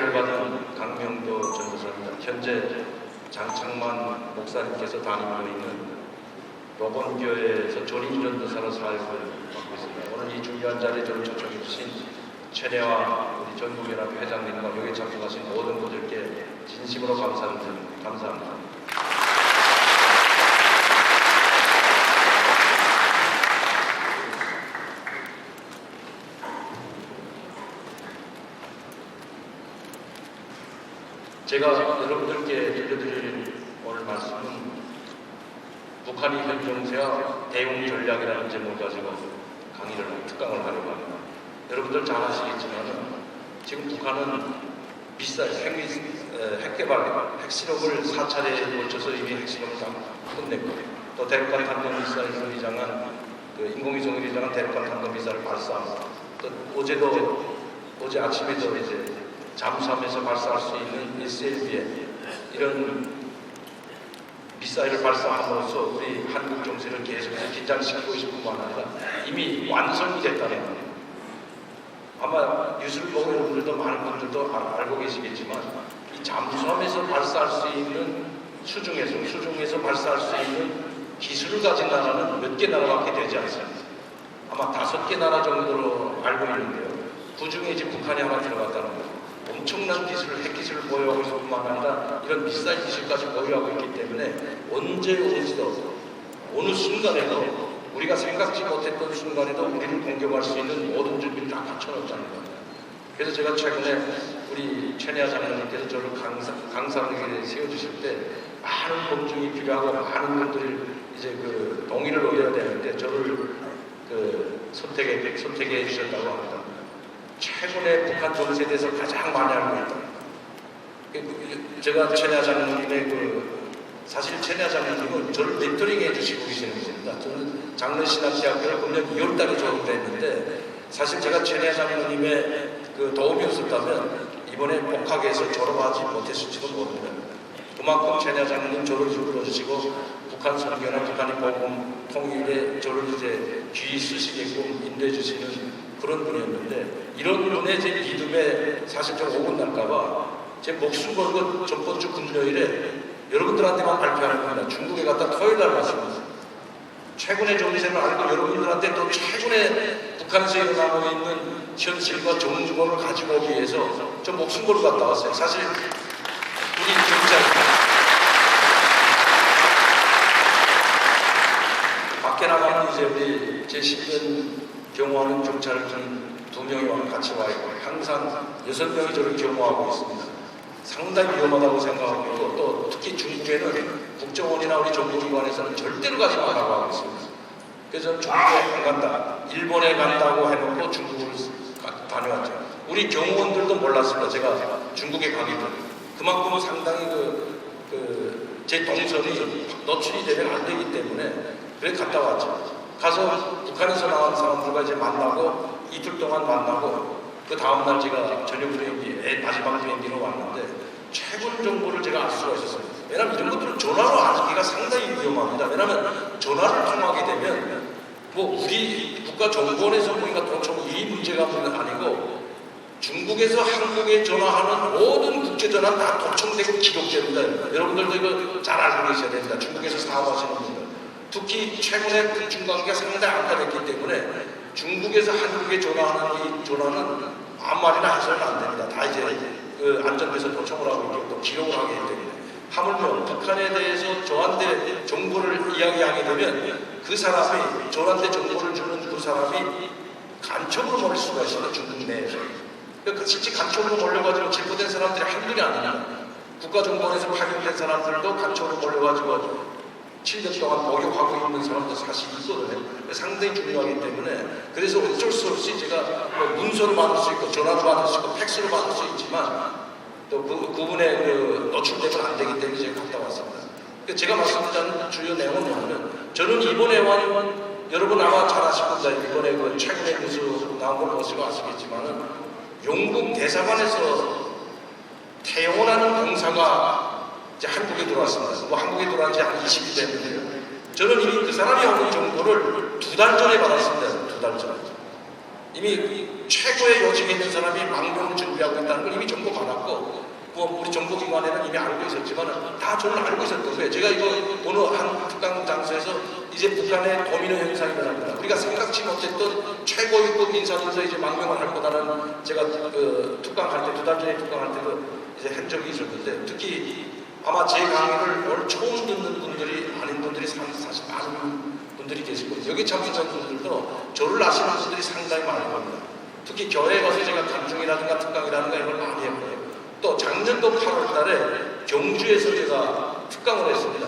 사회를 받은 강명도 전도사입니다. 현재 장창만 목사님께서 담임하고 있는 로본교회에서 전임 전도사로 사역을 맡고 있습니다. 오늘 이 중요한 자리에 저를 초청해 주신 최내와 우리 전국연합 회장님과 여기 참석하신 모든 분들께 진심으로 감사를 드립니다. 감사합니다. 제가 여러분들께 들려드릴 오늘 말씀은 북한이 현 정세와 대응 전략이라는 제목을 가지고 특강을 하려고 합니다. 여러분들 잘 아시겠지만 지금 북한은 핵개발, 핵실험을 4차례에 걸쳐서 이미 핵실험을 다 끝냈고 또 대륙간 탄도미사일을 위장한 인공위성을 위장한 대륙간 탄도미사일을 발사합니다. 또 어제 아침에도 이제 잠수함에서 발사할 수 있는 SLB에 이런 미사일을 발사함으로써 우리 한국 정세를 계속해서 긴장시키고 있을 뿐만 아니라 이미 완성이 됐다는 겁니다. 아마 뉴스를 보고 여러분들도 많은 분들도 알고 계시겠지만 이 잠수함에서 발사할 수 있는 수중에서 발사할 수 있는 기술을 가진 나라는 몇 개 나라밖에 되지 않습니다. 아마 5개 나라 정도로 알고 있는데요. 그 중에 이제 북한이 하나 들어갔다는 거죠. 엄청난 핵기술을 보유하고 있을 뿐만 아니라 이런 미사일 기술까지 보유하고 있기 때문에 언제 어디서도 어느 순간에도 우리가 생각지 못했던 순간에도 우리를 공격할 수 있는 모든 준비를 다 갖춰놓자는 겁니다. 그래서 제가 최근에 우리 최내하 장로님께서 저를 강사로 세워주실 때 많은 검증이 필요하고 많은 분들이 이제 동의를 얻어야 되는데 저를 선택해 주셨다고 합니다. 최근에 북한 정세에 대해서 가장 많이 알고 있다. 제가 최내하 장로님의 사실 최내하 장로님은 저를 멘토링 해주시고 계시는 분입니다. 저는 장로신학대학교를 금년 2월달에 졸업을 했는데 사실 제가 최내하 장로님의 도움이 없었다면 이번에 복학해서 졸업하지 못했을지도 모릅니다. 그만큼 최내하 장로님 저를 이끌어주시고 북한 선교나 북한의 복음 통일에 저를 이제 귀히 쓰시게끔 인도해 주시는 그런 분이었는데 이런 분의 제 믿음에 사실 좀 오분날까봐 제 목숨 걸고 전번 주 금요일에 여러분들한테만 발표하는 겁니다. 중국에 갔다 토요일 날 왔습니다. 최근의 정세를 알고 여러분들한테 또 최근에 북한에서 일어나고 있는 현실과 정주권을 가지고 오기 위해서 저 목숨 걸고 갔다 왔어요. 사실 우리 경찰 밖에 나가면 이제 우리 제 10년 경호하는 경찰 2명이 같이 와 있고 항상 6명이 저를 경호하고 있습니다. 상당히 위험하다고 생각하고 있고 또 특히 중국에는 국정원이나 우리 정부기관에서는 절대로 가지 말라고 하고 있습니다. 그래서 중국에 안 간다, 일본에 간다고 해놓고 중국을 다녀왔죠. 우리 경호원들도 몰랐습니다. 제가 중국에 가기도. 그만큼은 상당히 제 동선이 노출이 되면 안 되기 때문에 그래 갔다 왔죠. 가서 북한에서 나온 사람들과 이제 만나고 이틀 동안 만나고 그 다음날 제가 저녁 비행기, 마지막 비행기로 왔는데 최근 정보를 제가 알 수가 있었습니다. 왜냐하면 이런 것들은 전화로 알기가 상당히 위험합니다. 왜냐하면 전화를 통하게 되면 우리 국가정보원에서 보니까 도청 이 문제가 아니고 중국에서 한국에 전화하는 모든 국제전화는 다 도청되고 기록됩니다. 여러분들도 이거 잘 알고 계셔야 됩니다. 중국에서 사업하시는 분들. 특히 최근에 북중관계가 상당히 악화됐기 때문에 중국에서 한국에 전화하는 이 전화는 아무 말이나 해서는 안 됩니다. 다 이제 안전부에서 도청을 하고 있고 또 기록을 하게 되기 때문에 하물며 북한에 대해서 저한테 정보를 이야기하게 되면 그 사람이 저한테 정보를 주는 그 사람이 간첩으로 몰릴 수가 있습니다. 중국 내에서. 그러니까 실제 간첩으로 몰려가지고 체포된 사람들이 한둘이 아닙니다. 국가정보원에서 파견된 사람들도 간첩으로 몰려가지고 7년 동안 목욕하고 있는 사람도 사실 있거든요. 상당히 중요하기 때문에 그래서 어쩔 수 없이 제가 문서로 받을 수 있고 전화로 받을 수 있고 팩스로 받을 수 있지만 또 그분의 노출되면 안 되기 때문에 제가 갔다 왔습니다. 제가 말씀드리는 주요 내용은 뭐냐면 저는 이번에 여러분 아마 잘 아실 겁니다. 이번에 최근에 뉴스 나온 걸 보시고 아시겠지만은 영국 대사관에서 태용호라는 공사가 이제 한국에 들어왔습니다. 한국에 들어온 지 한 20일 됐는데요. 저는 이미 그 사람이 오는 정보를 2달 전에 받았습니다. 2달 전에. 이미 최고의 요직에 있는 사람이 망명을 준비하고 있다는 걸 이미 정보 받았고 뭐 우리 정보기관에는 이미 알고 있었지만 다 저는 알고 있었던 거예요. 제가 이거 어느 한 특강 장소에서 이제 북한의 도미노 현상이 일어납니다. 우리가 생각지 못했던 최고위급 인사들서 이제 망명을 할 거다라는 제가 그 특강할 때, 2달 전에 특강할 때도 이제 한 적이 있었는데, 특히 아마 제 강의를 오늘 처음 듣는 분들이 아닌 분들이 사실 많은 분들이 계실 거예요. 여기 참석한 분들도 저를 아시는 분들이 상당히 많을 겁니다. 특히 교회에 가서 제가 간증이라든가 특강이라든가 이런 걸 많이 했고요. 또 작년도 8월 달에 경주에서 제가 특강을 했습니다.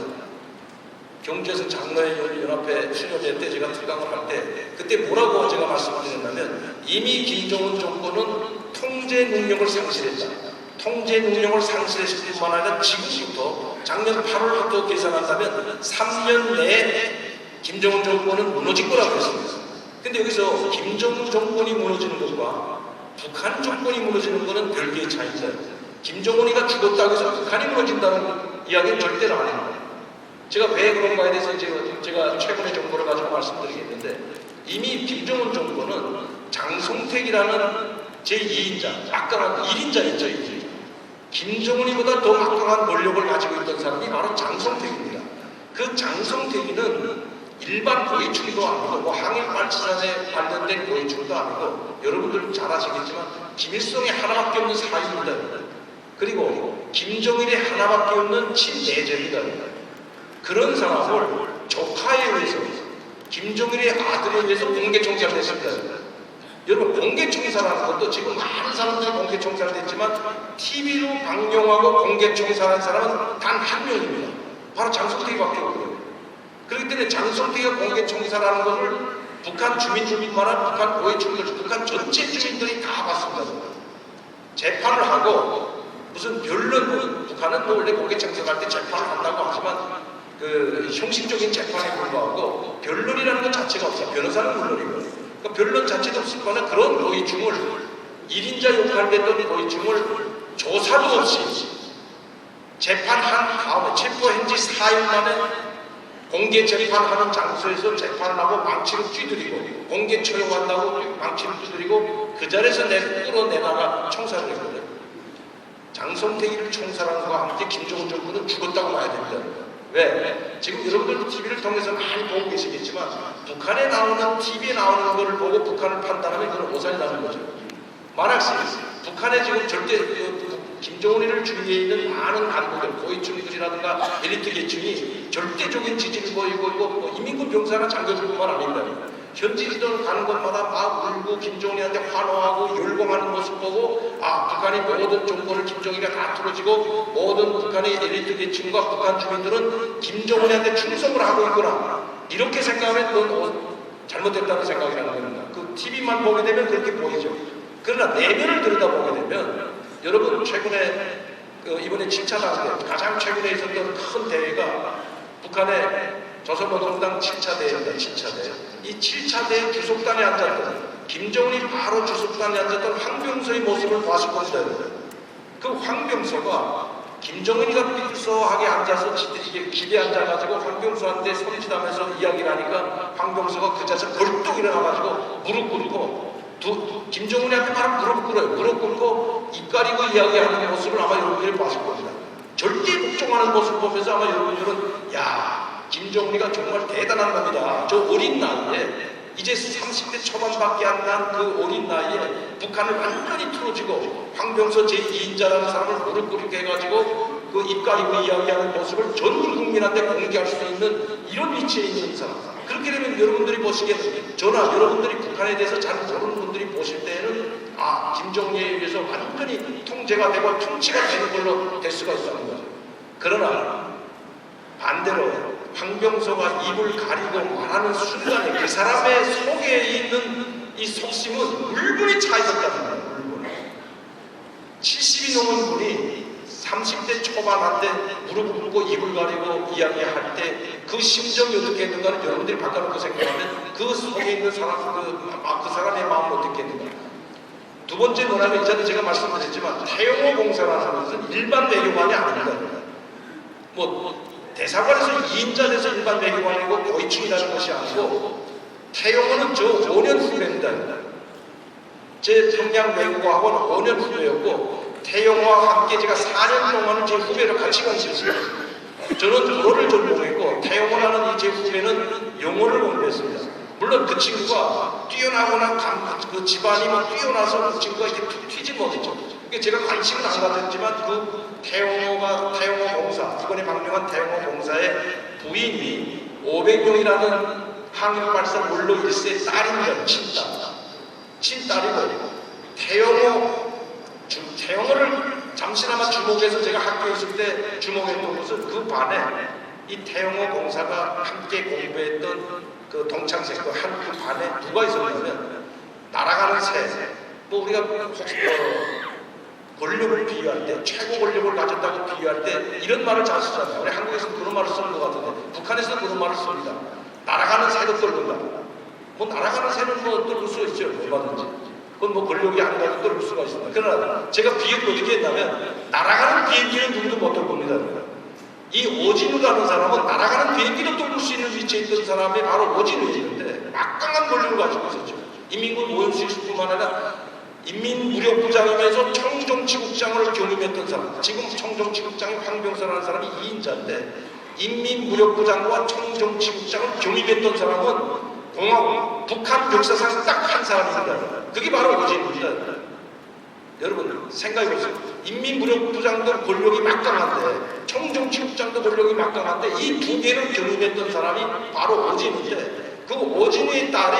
경주에서 장로연합회 수련회 때 제가 특강을 할 때 그때 뭐라고 제가 말씀을 드렸냐면, 이미 김정은 정권은 통제 능력을 상실했다. 통제 능력을 상실했을 뿐만 아니라 지금부터 작년 8월부터 계산한다면 3년 내에 김정은 정권은 무너질 거라고 했습니다. 근데 여기서 김정은 정권이 무너지는 것과 북한 정권이 무너지는 것은 별개의 차이입니다. 김정은이가 죽었다고 해서 북한이 무너진다는 이야기는 절대로 아닙니다. 제가 왜 그런가에 대해서 제가 최근의 정보를 가지고 말씀드리겠는데, 이미 김정은 정권은 장성택이라는 제2인자, 막강한 1인자였죠. 김정은이보다 더 막강한 권력을 가지고 있던 사람이 바로 장성택입니다. 그 장성택이는 일반 고위층도 아니고 뭐 항일발전에 관련된 고위층도 아니고, 여러분들 잘 아시겠지만 김일성이 하나밖에 없는 사위입니다. 그리고 김정일이 하나밖에 없는 친내제입니다. 그런 사람을 조카에 의해서, 김정일의 아들에 의해서 공개청사를 했습니다. 여러분, 공개청사라는 것도 지금 많은 사람들이 공개청사를 했지만 TV로 방영하고 공개청사한 사람은 단 한 명입니다. 바로 장성택이밖에 없고요. 그렇기 때문에 장성택이가 공개청사라는 것을 북한 주민들뿐만 아니라 북한 고위층들, 북한 전체 주민들이 다 봤습니다. 재판을 하고 무슨 변론, 북한은 뭐 원래 공개청사할 때 재판을 한다고 하지만 그 형식적인 재판에 불과하고 변론이라는 것 자체가 없어요. 변호사는 물론이고. 그러니까 변론 자체도 없을 거나 그런 고위층을, 1인자 역할을 했던 고위층을 조사도 없이 재판한 다음에, 체포한 지 4일 만에 공개 재판하는 장소에서 재판을 하고 망치를 쥐두리고, 공개 처형한다고 망치를 쥐두리고 그 자리에서 끌어내다가 청사를 했거든요. 장성택이를 총살한 것과 함께 김정은 정부는 죽었다고 봐야 됩니다. 왜? 지금 여러분들 TV를 통해서 많이 보고 계시겠지만 북한에 나오는, TV에 나오는 것을 보고 북한을 판단하면 그건 오산이 나는 거죠. 만약 북한에 지금 절대 김정은이를 주위에 있는 많은 간부들, 고위층들이라든가 엘리트 계층이 절대적인 지지를 보이고 있고, 뭐 이민군 병사나 장교들뿐만 아닙니다. 현지 지도를 가는 곳마다 막 울고 김정은이한테 환호하고 열공하는 모습 보고, 아, 북한이 모든 정보를 김정은이가 다 틀어지고 모든 북한의 엘리트 계층과 북한 주민들은 김정은이한테 충성을 하고 있구나, 이렇게 생각하면 그건 잘못됐다는 생각이 나는 겁니다. 그 TV만 보게 되면 그렇게 보이죠. 그러나 내면을 들여다보게 되면, 여러분 최근에 이번에 7차 당대, 가장 최근에 있었던 큰 대회가 북한의 조선노동당 7차 대회입니다. 7차 대회. 이 7차 대회 주석단에 앉았던, 김정은이 바로 주석단에 앉았던 황병서의 모습을 봤을 겁니다. 그 황병서가 김정은이가 삐뚤소하게 앉아서 기대 앉아가지고 황병서한테 손짓하면서 이야기를 하니까 황병서가 그 자리에서 벌떡 일어나가지고 무릎 꿇고, 김정은이한테 바로 무릎 꿇어요. 무릎 꿇고 입 가리고 이야기하는 모습을 아마 여러분들이 봤을 겁니다. 절대 복종하는 모습을 보면서 아마 여러분들은, 야, 김정은이가 정말 대단한 놈이다. 저 어린 나이에, 이제 30대 초반밖에 안 난 그 어린 나이에 북한을 완전히 틀어지고 황병서 제2인자라는 사람을 무릎 꿇게 해가지고 그 입 가리고 이야기하는 모습을 전 국민한테 공개할 수 있는 이런 위치에 있는 사람. 그렇게 되면 여러분들이 보시기에는, 저나 여러분들이 북한에 대해서 잘 모르는 분들이 보실 때에는, 아, 김정은에 의해서 완전히 통제가 되고 통치가 되는 걸로 될 수가 있다는 거죠. 그러나 반대로 황병서가 입을 가리고 말하는 순간에 그 사람의 속에 있는 이 속심은 물분이 차 있었다는 거예요. 물분. 70이 넘은 분이 30대 초반한테 무릎 꿇고 입을 가리고 이야기할 때 그 심정이 어떻게 했는가를 여러분들이 바꿔놓고 생각하면 그 속에 있는 사람, 그 사람의 마음은 어떻게 했는가. 두 번째 뭐냐면, 이전에 제가 말씀드렸지만 태영호 공사라는 것은 일반 외교관이 아닙니다. 대사관에서 2인자 돼서 일반 외교관이고 고위층이라는 것이 아니고, 태영호는 저 5년 후배입니다. 제 평양 외국어학원 5년 후배였고, 태영호와 함께 제가 4년 동안은 제 후배로 같이 간 있었어요. 저는 도로를 전공했고 태영호라는 이 제 후배는 영어를 공부했습니다. 물론 그 친구가 뛰어나거나 그 집안이 뭐 뛰어나서 그 친구가 이렇게 툭 튀진 못했죠. 그러니까 제가 관심은 안 가졌지만 그 태영호 공사, 이번에 방명한 태영호 공사의 부인이 500명이라는 항일발사 원로 1세의 딸입니다. 친딸이고 태영호를 잠시나마 주목해서 제가 학교에 있을 때 주목했던 것은 그 반에 이 태영호 공사가 함께 공부했던 그 동창생 그 반에 누가 있었냐면 날아가는 새, 뭐 우리가 권력을 비유할 때 최고 권력을 가졌다고 비유할 때 이런 말을 잘 쓰잖아요. 우리 한국에서는 그런 말을 쓰는 것 같은데 북한에서는 그런 말을 씁니다. 날아가는 새도 떨군다. 뭐 날아가는 새는 뭐 떨굴 수 있죠. 얼마든지. 그건 뭐 권력이 아니라도 떨굴 수가 있습니다. 그러나 제가 비유를 어떻게 했냐면 날아가는 비행기는 누구도 못 떨굽니다. 이 오진우라는 사람은 날아가는 비행기도 떨굴 수 있는 위치에 있던 사람이 바로 오진우였는데 막강한 권력을 가지고 있었죠. 인민군 오연수식뿐만 아니라 인민무력부장이면서 청정치국장을 경임했던 사람. 지금 청정치국장이 황병서라는 사람이 2인자인데 인민무력부장과 청정치국장을 경임했던 사람은 북한 역사상 딱 한 사람입니다. 그게 바로 오진우입니다. 여러분 생각해보세요. 인민무력부장도 권력이 막강한데 청정치국장도 권력이 막강한데 이 두 개를 경임했던 사람이 바로 오진우인데 그 오진우의 딸이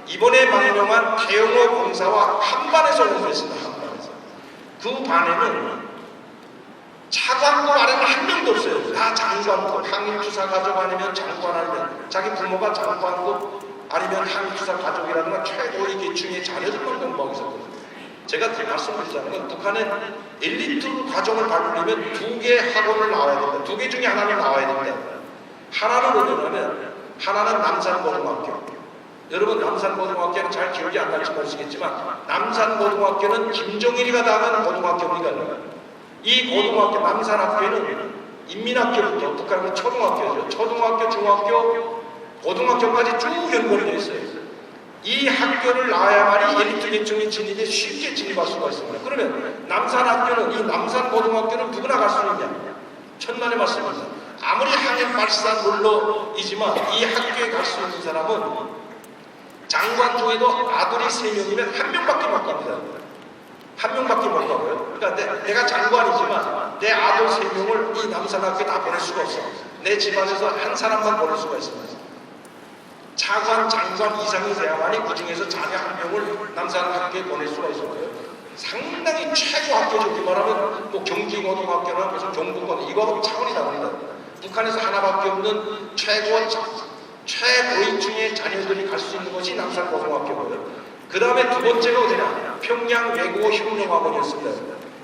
이번에 망명한 태영호 공사와 한반에서 공부했습니다. 한반에서. 그 반에는 차관급 아래는 한 명도 없어요. 다 장관급, 항일투사 가족 아니면 장관 아니면 자기 부모가 장관급 아니면 항일투사 가족이라든가 최고의 계층의 자녀들만 공부하고 있었거든요. 제가 말씀드리자는 건 북한은 엘리트 과정을 밟으려면 2개 학원을 나와야 된다. 2개 중에 하나는 나와야 된다. 하나는 어디냐면 하나는 남산고등학교. 여러분 남산고등학교는 잘 기억이 안 날지 모르시겠지만 남산고등학교는 김정일이가 나간 고등학교입니다. 이 고등학교 남산학교는 인민학교부터 북한의 초등학교죠. 초등학교, 중학교, 고등학교까지 쭉 연결이 되어 있어요. 이 학교를 나와야만이 엘리트 계층의 진입에 쉽게 진입할 수가 있습니다. 그러면 남산학교는 이 남산고등학교는 누구나 갈 수 있냐? 천만의 말씀입니다. 아무리 항일발사 물로이지만 이 학교에 갈 수 있는 사람은 장관 중에도 아들이 3명이면 1명밖에 못 갑니다. 1명밖에 못 가고요. 그러니까 내가 장관이지만 내 아들 3명을 이 남산학교에 다 보낼 수가 없어. 내 집안에서 한 사람만 보낼 수가 있습니다. 차관, 장관 이상이 돼야만이 그 중에서 자녀 1명을 남산학교에 보낼 수가 있었고요. 상당히 최고 학교죠. 그 말하면 뭐 경기고등학교나 무슨 경북고등 이거하고 차원이 다릅니다. 북한에서 하나밖에 없는 최고위층의 자녀들이 갈 수 있는 것이 남산고등학교고요. 그 다음에 두 번째가 어디냐? 평양외국어혁명학원이었습니다.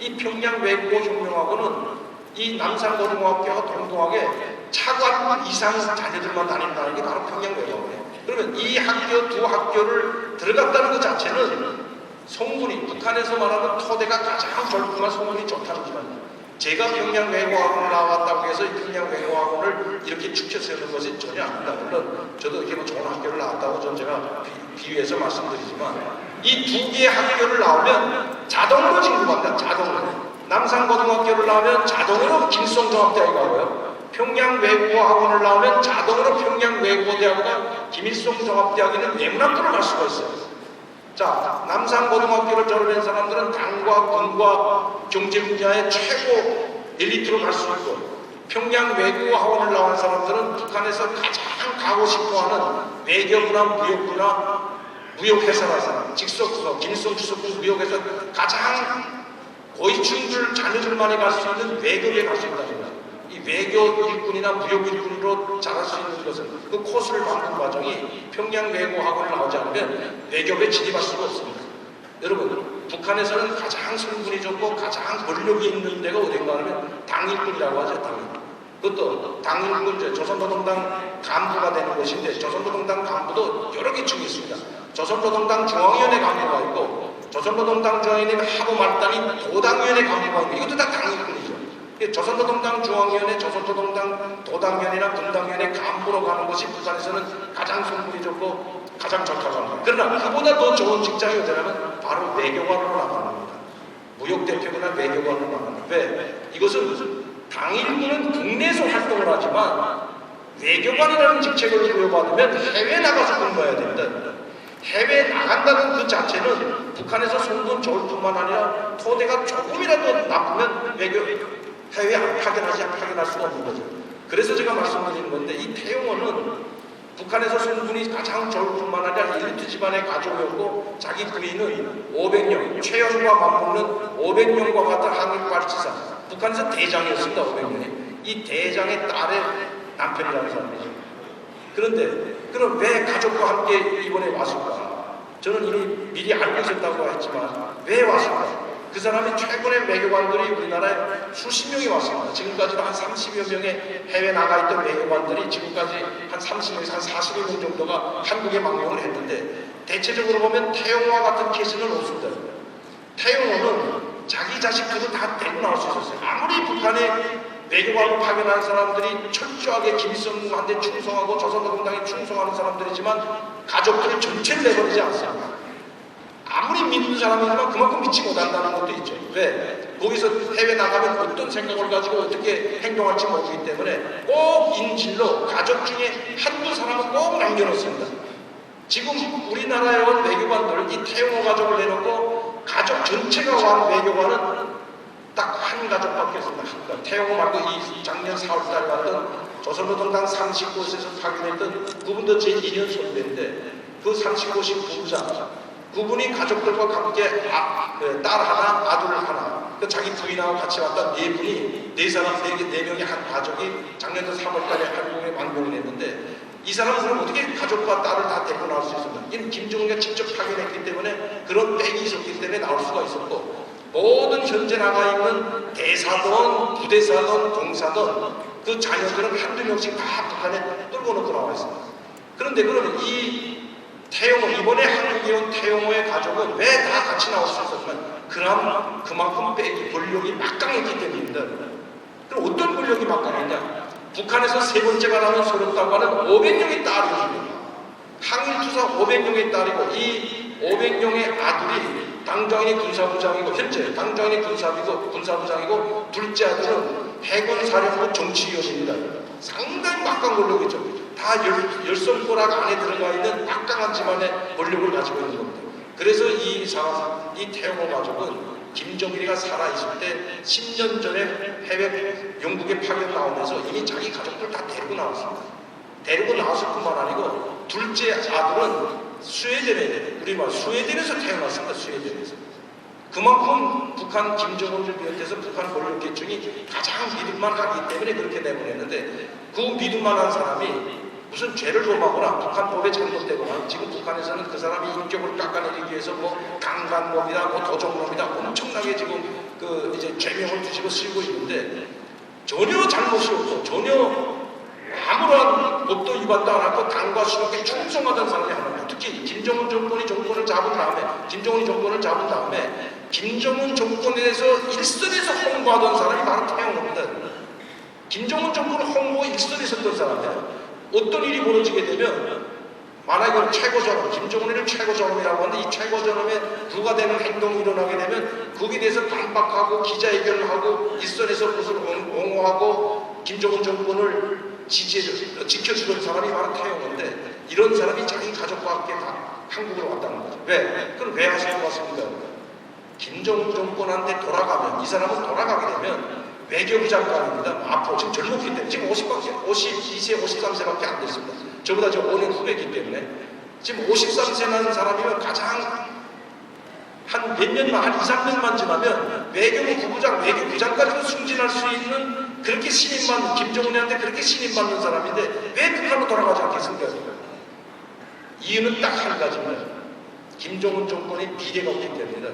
이 평양외국어혁명학원은 이 남산고등학교와 동등하게 차관 이상 자녀들만 다닌다는 게 바로 평양외국어예요. 그러면 이 학교 두 학교를 들어갔다는 것 자체는 성분이 북한에서 말하는 토대가 가장 넓구나 성분이 좋다는 거죠. 제가 평양외국어학원을 나왔다고 해서 이 평양외국어학원을 이렇게 축쳐 세우는 것이 전혀 아닙니다. 물론 저도 이렇게 뭐 좋은 학교를 나왔다고 전 제가 비유해서 말씀드리지만 이 2개의 학교를 나오면 자동으로 진급합니다. 자동으로. 남산고등학교를 나오면 자동으로 김일성종합대학에 가고요. 평양외국어학원을 나오면 자동으로 평양외국어대학과 김일성종합대학에는 외문학부를 갈 수가 있어요. 자, 남산고등학교를 졸업한 사람들은 당과 군과 경제 분야의 최고 엘리트로 갈 수 있고 평양외국어학원을 나온 사람들은 북한에서 가장 가고 싶어하는 외교부나 무역부나 무역회사라서 직속부서 김일성 주석부 무역에서 가장 고위층들 자녀들만이 갈 수 있는 외교에 갈 수 있다는 거죠. 이 외교 일꾼이나 무역 일꾼으로 자랄 수 있는 것은 그 코스를 밟는 과정이 평양외국어학원을 나오지 않으면 외교에 진입할 수가 없습니다. 여러분 북한에서는 가장 성분이 좋고 가장 권력이 있는 데가 어딘가 하면 당일군이라고 하죠. 당일군. 그것도 당일군 조선노동당 간부가 되는 것인데 조선노동당 간부도 여러 계층이 있습니다. 조선노동당 중앙위원회 간부가 있고 조선노동당 중앙위원회 하부 말단인 도당위원회 간부가 있고 이것도 다 당일군이죠. 조선노동당 중앙위원회, 조선노동당 도당위원회나 분당위원회 간부로 가는 것이 부산에서는 가장 성분이 좋고 가장 좋다고 합니다. 그러나 그보다 더 좋은 직장이 어디냐면 바로 외교관으로 나가는 겁니다. 무역 대표거나 외교관으로 나가는. 왜? 이것은 당일군은 국내에서 활동을 하지만 외교관이라는 직책을 부여받으면 해외에 나가서 근무해야 됩니다. 해외에 나간다는 그 자체는 북한에서 쏜돈 저울 뿐만 아니라 토대가 조금이라도 나쁘면 해외에 파견할 수가 없는 거죠. 그래서 제가 말씀드리는 건데, 이 태용호는 북한에서 쏜분이 가장 적을 뿐만 아니라 엘리트 집안의 가족이었고, 자기 부인은 500년, 최연과 맞먹는 500년과 같은 한국발치사, 북한에서 대장이었습니다. 500년이. 이 대장의 딸의 남편이라는 사람이죠. 그런데 그럼 왜 가족과 함께 이번에 왔을까? 저는 이미 미리 알고 있었다고 했지만 왜 왔을까? 그 사람이 최근의 외교관들이 우리나라에 수십 명이 왔습니다. 지금까지도 한 30여 명의 해외 나가 있던 외교관들이 지금까지 한 30명에서 한 40여 명 정도가 한국에 망명을 했는데, 대체적으로 보면 태용호와 같은 케이스는 없습니다. 태용호는 자기 자식들을 다 데리고 나올 수 있었어요. 아무리 북한에 외교관을 파견한 사람들이 철저하게 김일성한테 충성하고 조선노동당에 충성하는 사람들이지만 가족들을 전체를 내버리지 않습니다. 아무리 믿는 사람이지만 그만큼 믿지 못한다는 것도 있죠. 왜? 거기서 해외 나가면 어떤 생각을 가지고 어떻게 행동할지 모르기 때문에 꼭 인질로 가족 중에 한두 사람은 꼭 남겨놓습니다. 지금 우리나라에 온 외교관들, 이 태용호 가족을 내놓고 가족 전체가 온 외교관은 딱 한 가족밖에 없습니다. 태용호 말고 이 작년 4월달에 왔던 조선노동당 39곳에서 파견했던 그분도 제 2년 선배인데, 그 39곳이 부부장, 그분이 가족들과 함께 딸 하나, 아들 하나, 자기 부인하고 같이 왔던 네 분이, 네 명의 한 가족이 작년도 3월달에 한국에 망명을 했는데, 이 사람들은 어떻게 가족과 딸을 다 데리고 나올 수 있었나? 이는 김정은이가 직접 파견했기 때문에 그런 백이 있었기 때문에 나올 수가 있었고, 모든 현재 나가 있는 대사든 부대사든 동사든 그 자녀들은 한두 명씩 다 북한에 뚫고 놓고 나와 있습니다. 그런데 그러면 이 태용호, 이번에 한국에 온 태용호의 가족은 왜 다 같이 나올 수 있었냐면 그만큼 백이 권력이 막강했기 때문입니다. 그럼 어떤 권력이 막강했냐? 북한에서 세 번째가 나온 소련다고 하는 500명의 딸이 있습니다. 항일투사 500명의 딸이고, 이 500명의 아들이 당장인이 군사부장이고, 현재 당장인이 군사부장이고, 둘째 아들은 해군사령부 정치위원입니다. 상당히 막강한 권력이죠. 다 열성보락 안에 들어가 있는 막강한 집안의 권력을 가지고 있는 겁니다. 그래서 이 태용호 가족은 김정일이가 살아있을 때 10년 전에 영국에 파견 나오면서 이미 자기 가족들 다 데리고 나왔습니다. 데리고 나왔을 뿐만 아니고, 둘째 아들은 스웨덴에서 태어났습니다. 스웨덴에서. 그만큼 북한 김정은을 비롯해서 북한 권력계층이 가장 믿을만하기 때문에 그렇게 내보냈는데, 그 믿을만한 사람이 무슨 죄를 범하거나 북한법에 잘못되거나, 지금 북한에서는 그 사람이 인격을 깎아내리기 위해서 강간범이다, 도적범이다, 엄청나게 지금 이제 죄명을 뒤집어 쓰고 있는데, 전혀 잘못이 없고 전혀 아무런 법도 위반도 안 하고 당과 수령에 충성하던 사람이 하나입니다. 특히 김정은이 정권을 잡은 다음에 김정은 정권에 대해서 일선에서 홍보하던 사람이 바로 태용호입니다. 김정은 정권을 홍보 일선에 섰던 사람이에요. 어떤 일이 벌어지게 되면, 만약에 최고전엄, 김정은이를 최고전엄이라고 하는데, 이 최고전엄에 부과되는 행동이 일어나게 되면 거기에 대해서 반박하고 기자회견을 하고 일선에서 그것을 옹호하고 김정은 정권을 지켜주던 사람이 바로 태용호인데, 이런 사람이 자기 가족과 함께 한국으로 왔다는 거죠. 왜? 그럼 왜 하실 것 같습니까? 김정은 정권한테 돌아가면, 이 사람은 돌아가게 되면 외교부 장관입니다. 앞으로 지금 젊었기 때문에, 지금 52세, 53세밖에 안 됐습니다. 저보다 저 5년 후배이기 때문에, 지금 53세라는 사람이면 가장 한 몇 년만, 한 2, 3년만 지나면 외교부 부부장, 외교부장까지도 승진할 수 있는, 그렇게 신임받는, 김정은이한테 그렇게 신임받는 사람인데 왜 북한으로 돌아가지 않겠습니까? 이유는 딱 한 가지입니다. 김정은 정권의 미래가 없기 때문입니다.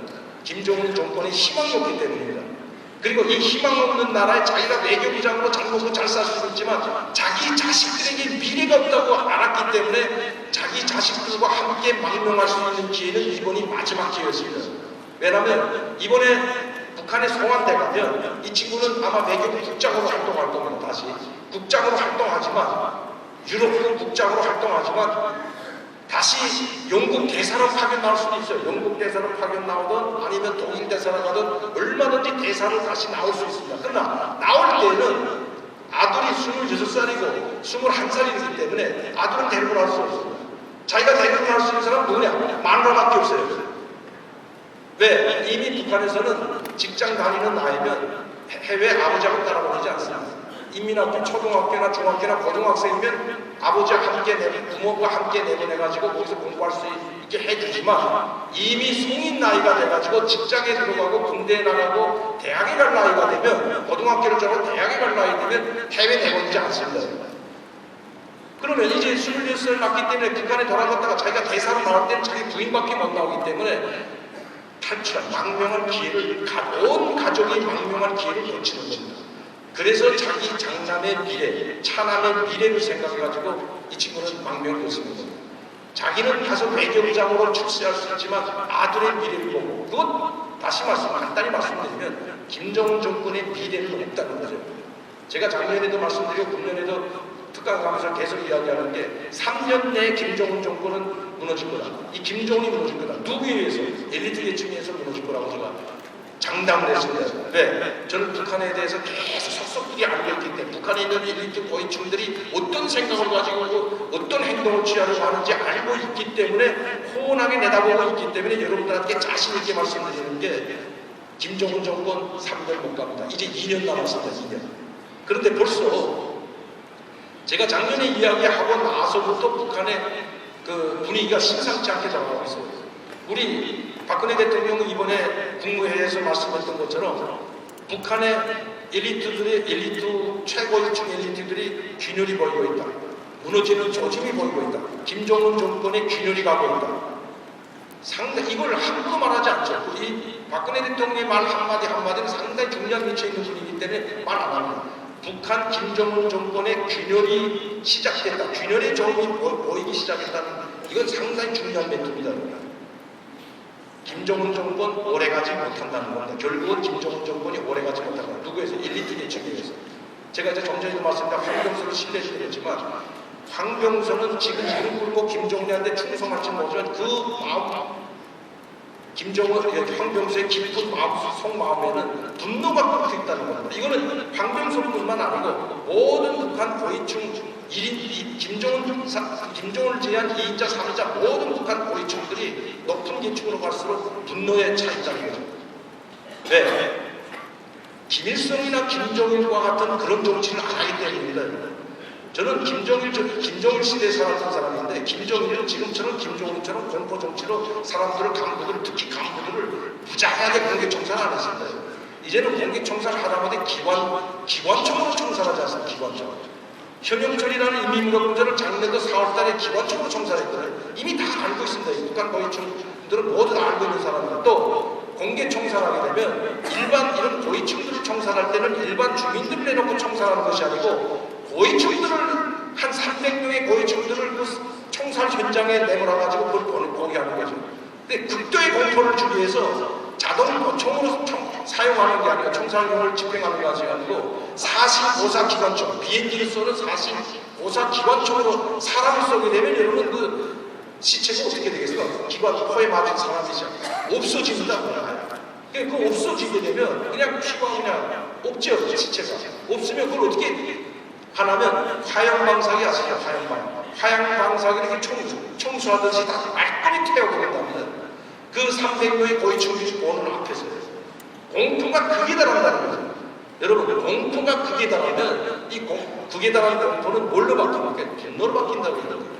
김정은 정권의 희망이 없기 때문입니다. 그리고 이 희망 없는 나라에 자기가 외교부장으로 잘 먹고 잘 살 수 있지만 자기 자식들에게 미래가 없다고 알았기 때문에 자기 자식들과 함께 망명할 수 있는 기회는 이번이 마지막 기회였습니다. 왜냐하면 이번에 북한에 송환돼 가면 이 친구는 아마 외교부 국장으로 활동할 겁니다. 다시 국장으로 활동하지만, 유럽군 국장으로 활동하지만 다시 영국 대사로 파견 나올 수도 있어요. 영국 대사로 파견 나오든 아니면 독일 대사로 가든 얼마든지 대사로 다시 나올 수 있습니다. 그러나 나올 때는 아들이 26살이고 21살이기 때문에 아들은 데리고 나올 수 없습니다. 자기가 데리고 나올 수 있는 사람은 누구냐? 마누라밖에 없어요. 왜? 이미 북한에서는 직장 다니는 나이면 해외 아버지하고 따라보내지 않습니다. 인민학교, 초등학교나 중학교나 고등학생이면 아버지와 함께 부모가 함께 내보내가지고 거기서 공부할 수 있게 해주지만 이미 성인 나이가 돼가지고 직장에 들어가고 군대에 나가고 대학에 갈 나이가 되면 고등학교를 졸업하고 대학에 갈 나이 되면 해외 내보내지 않습니다. 그러면 이제 26살 났기 때문에 북한에 돌아갔다가 자기가 대사로 나올 때는 자기 부인밖에 못 나오기 때문에 탈출한 망명한 기회를 온 가족이 망명한 기회를 놓치는 겁니다. 그래서 자기 장남의 미래, 차남의 미래를 생각해가지고 이 친구는 망명을 놓치는 겁니다. 자기는 가서 외교부장으로 출세할 수 있지만 아들의 미래를 보고 그것 다시 간단히 말씀드리면 김정은 정권의 미래는 없다는 거죠. 제가 작년에도 말씀드리고 금년에도 특강 가면서 계속 이야기하는 게 3년 내에 김정은 정권은 무너질 거다. 이 김정은이 무너질 거다. 누구에 의해서? 엘리트 계층에 의해서 무너질 거라고 제가 장담을 했습니다. 왜? 저는 북한에 대해서 계속 속속들이 알고 있기 때문에 북한에 있는 엘리트 고위층들이 어떤 생각을 가지고 어떤 행동을 취하려고 하는지 알고 있기 때문에 호원하게 내다보고 있기 때문에 여러분들한테 자신 있게 말씀드리는 게 김정은 정권 3년 못 갑니다. 이제 2년 남았습니다. 2년. 그런데 벌써 제가 작년에 이야기하고 나서부터 북한의 그 분위기가 심상치 않게 돌아가고 있어요. 우리 박근혜 대통령은 이번에 국무회의에서 말씀했던 것처럼 북한의 엘리트 최고위층 엘리트들이 균열이 보이고 있다. 무너지는 조짐이 보이고 있다. 김정은 정권의 균열이 가고 있다. 상당히 이걸 함부로 말하지 않죠. 이 박근혜 대통령의 말 한마디는 상당히 중요한 위치에 있는 분이기 때문에 말 안 합니다. 북한 김정은 정권의 균열이 시작됐다. 균열의 조짐이 보이기 시작했다는 이건 상당히 중요한 멘트입니다. 김정은 정권 오래가지 못한다는 겁니다. 결국은 김정은 정권이 오래가지 못한다는 겁니다. 누구에서? 엘리트 계층에 의해서. 제가 이제 좀 전에도 말씀드린 황병서를 신뢰시켰지만 황병서는 지금 이름 굴고 김정은한테 충성할지 모르지만 그 마음 황병서의 깊은 속마음에는 분노가 끓고 있다는 겁니다. 이거는 황병서뿐만 아니고 모든 북한 고위층 김정은을 제한 2인자, 3인자 모든 북한 고위층들이 높은 계층으로 갈수록 분노에 차 있다는 거죠. 왜? 김일성이나 김정일과 같은 그런 정치를 안 하기 때문입니다. 저는 김정일 시대에 살았던 사람인데 김정일은 지금처럼 김정일처럼 공포 정치로 특히 간부들을 무장하게 공개 청사를 안 했습니다. 이제는 공개 청사를 하다못해 기관총으로 청사하지 않습니다. 기관총. 현영철이라는 인민무력부대를 작년도 4월달에 기관총으로 청사했거든요. 이미 다 알고 있습니다. 북한 고위층들은 모두 다 알고 있는 사람입니다. 또 공개 청사를 하게 되면 이런 고위층들을 청사할 때는 일반 주민들을 내놓고 청사하는 것이 아니고 고위층들을 한 300명의 고위층들을 그 청살 현장에 내몰아가지고 그걸 보게 하는 거죠. 근데 극도의 공포를 주기 위해서 총으로 사용하는 게 아니라 총살용을 집행하는 것이 아니고 45사 기관총, 비행기를 쏘는 45사 기관총으로 사람을 쏘게 되면 여러분 그 시체가 어떻게 되겠어요? 코에 맞은 사람이 없어집니다. 그 없어지게 되면 그냥 피가 그냥 없죠. 시체가 없으면 그걸 어떻게 하나면 화염방사기 아시죠? 화염방사기 이렇게 청소하듯이 다 말끔히 태워버린답니다. 그 300명의 고위층들이 보는 앞에서 공포가 극에 달한다는 거죠. 여러분 공포가 극에 달하면 이 극에 달하는 공포는 뭘로 바뀝니까? 분노로 바뀐다고 그러는 거예요.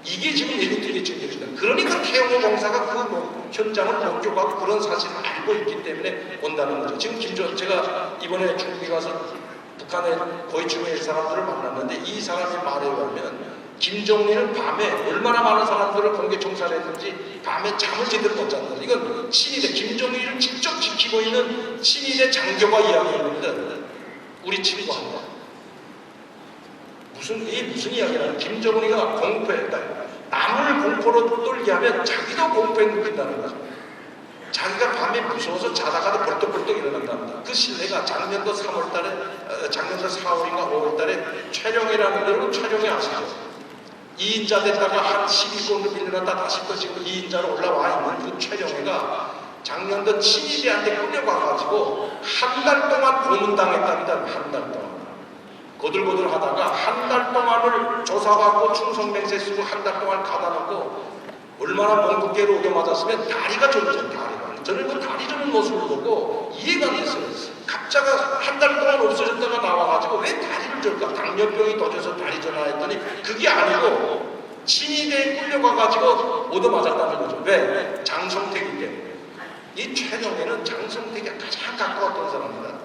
이게 지금 엘리트 계층들입니다. 그러니까 태영호 공사가 그 현장을 목격하고 그런 사실을 알고 있기 때문에 온다는 거죠. 지금 제가 이번에 중국에 가서 북한의 고위층의 사람들을 만났는데 이 사람의 말에 의하면 김정일은 밤에 얼마나 많은 사람들을 공개 청사를 했는지 밤에 잠을 제대로 못 잤다. 이건 친일의 김정일을 직접 지키고 있는 친일의 장교가 이야기합니다. 우리 친구가 한다. 무슨 이야기냐? 김정은이가 공포했다. 남을 공포로 떨게 하면 자기도 공포에 느낀다는 거죠. 자기가 밤에 무서워서 자다가도 벌떡벌떡 일어난답니다. 그 실내가 작년도 4월인가 5월달에 촬영이라는 여러분 촬영이 아시죠? 2인자 됐다가 한 12권으로 밀려났다 다시 또 지금 2인자로 올라와 있는 그 최룡해가 작년도 친위대한테 끌려가가지고 한 달 동안 고문당했답니다. 한 달 동안. 고들고들 하다가 한 달 동안을 조사받고 충성맹세 쓰고 한 달 동안 가다놓고 얼마나 몽국계로 얻어맞았으면 다리가 저렸죠. 다리가. 저는 그 다리 저는 모습을 보고 이해가 안 됐어요. 각자가 한 달 동안 없어졌다가 나와가지고 왜 다리를 절까? 당뇨병이 터져서 다리 전화했더니 그게 아니고 친위대에 끌려가가지고 얻어맞았다는 거죠. 왜? 장성택이 때문에. 이 최룡해는 장성택이 가장 가까웠던 사람입니다.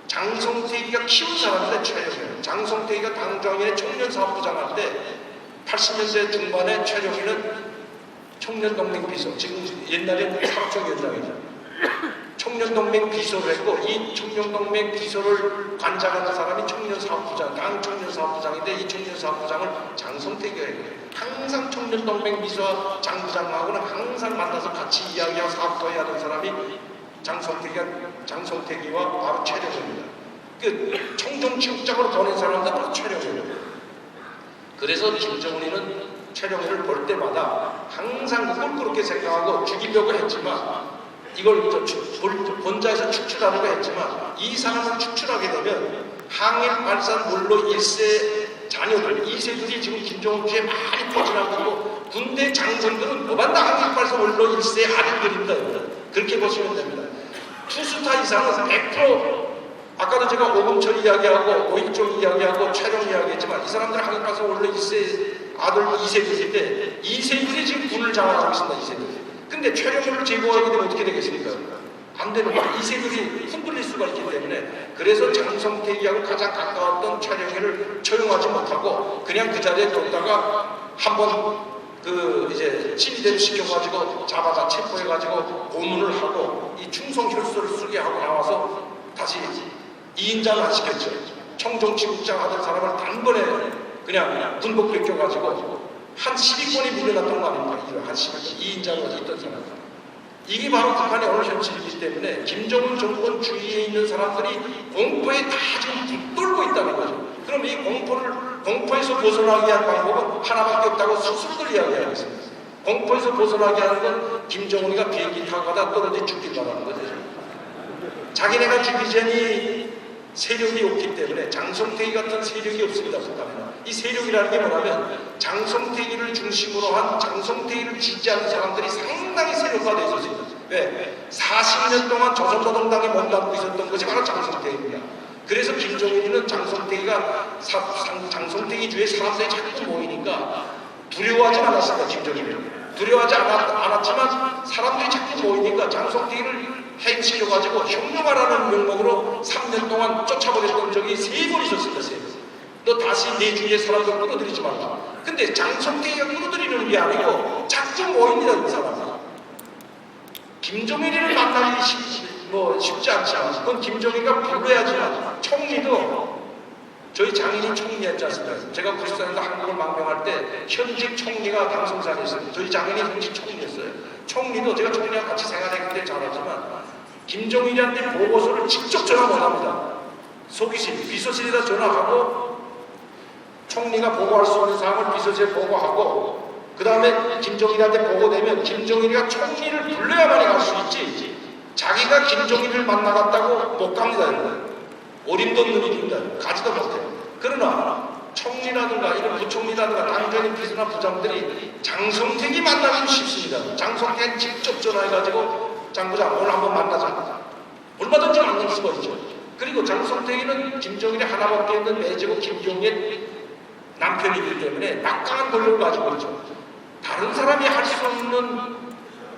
장성택이가 키운 사람인데 최룡해는. 장성택이가 당정의 청년사업부장 할 때 80년대 중반에 최룡해는 청년동맹 비서, 지금 옛날에 사업청위원장이죠. 청년동맹 비서를 했고 이 청년동맹 비서를 관장하는 사람이 청년사업부장, 당 청년사업부장인데 이 청년사업부장을 장성택이가 해요. 항상 청년동맹 비서와 장부장하고는 항상 만나서 같이 이야기하고 사업도 해야 하는 사람이 장성택이와 바로 최룡해입니다. 그 청정치국장으로 보낸 사람도 바로 최룡해예요. 그래서 김정은이는 최룡해를 볼 때마다 항상 꿀꿀하게 생각하고 죽이려고 했지만 이걸 본자에서 축출하려고 했지만 이 사람을 축출하게 되면 항일 발산 물로 1세 자녀들 2세들이 지금 김정은 주에 많이 포진하고 있고 군대 장성들은 뭐반다 항일 발산 물로 1세 아들들입니다. 그렇게 보시면 됩니다. 투스타 이상은 100% 아까도 제가 오금철 이야기하고 오익종 이야기하고 최룡 이야기했지만 이 사람들 항일 발산 물로 1세 아들 2세들인데 2세들이 지금 군을 장악하고 있습니다. 2세들이. 근데 최룡해를 제거하게 되면 어떻게 되겠습니까? 안 되는 거예요. 2세들이 흔들릴 수가 있기 때문에. 그래서 장성택이하고 가장 가까웠던 최룡해를 처형하지 못하고 그냥 그 자리에 뒀다가 한번 이제 친위대를 시켜가지고 잡아다 체포해가지고 고문을 하고 이 충성혈서를 쓰게 하고 나와서 다시 2인자는 안 시켰죠. 청정치국장 하던 사람을 단번에 그냥 군복 벗겨가지고 한 12권이 밀려났던 거 아닙니까? 한 12권, 2인자로 있던 사람. 이게 바로 북한의 오늘 현실이기 때문에 김정은 정권 주위에 있는 사람들이 공포에 다 지금 붙들고 있다는 거죠. 그럼 이 공포에서 벗어나기 위한 방법은 하나밖에 없다고 스스로들 이야기하고 있습니다. 공포에서 벗어나게 하는 건 김정은이가 비행기 타고 가다 떨어져 죽길 바라는 거죠. 자기네가 죽기 전이 세력이 없기 때문에 장성택이 같은 세력이 없습니다. 북한에는. 이 세력이라는 게 뭐냐면 장성택이를 중심으로 한 장성택이를 지지하는 사람들이 상당히 세력화되어 있었습니다. 왜? 40년 동안 조선노동당에 몸담고 있었던 것이 바로 장성택입니다. 그래서 김정일이는 장성택이 주위에 사람들이 자꾸 모이니까 두려워하지 않았습니다. 김정일은. 두려워하지 않았지만 사람들이 자꾸 모이니까 장성택이를 해임시켜가지고 형용하라는 명목으로 3년 동안 쫓아버렸던 적이 3번 있었습니다. 3번. 너 다시 내 주위에 사람들 끌어들이지 말라. 근데 장성택이가 끌어들이는 게 아니고 자꾸 모입니다. 이 사람은. 김정일이를 만나기 쉽지 않지만 그건 김정일이가 불러야지만 총리도 저희 장인이 총리였지 않습니까? 제가 94년도 한국을 망명할 때 현직 총리가 방송사에 있었어요. 저희 장인이 현직 총리였어요. 총리도 제가 총리와 같이 생활했기 때문에 잘하지만 김정일이한테 보고서를 직접 전화 못합니다. 소기실, 비서실에다 전화하고 총리가 보고할 수 있는 사항을 비서실에 보고하고 그 다음에 김정일한테 보고되면 김정일이가 총리를 불러야만이 갈 수 있지 자기가 김정일을 만나갔다고 못 갑니다. 어림도 없는 일입니다. 가지도 못해요. 그러나 총리라든가 이런 부총리라든가 당정인 비서나 부장들이 장성택이 만나긴 쉽습니다. 장성택 직접 전화해가지고 장부장 오늘 한번 만나자. 얼마든지 만날 수가 있죠. 그리고 장성택이는 김정일이 하나밖에 없는 매제고 김경의 남편이기 때문에 막강한 권력을 가지고 있죠. 다른 사람이 할 수 없는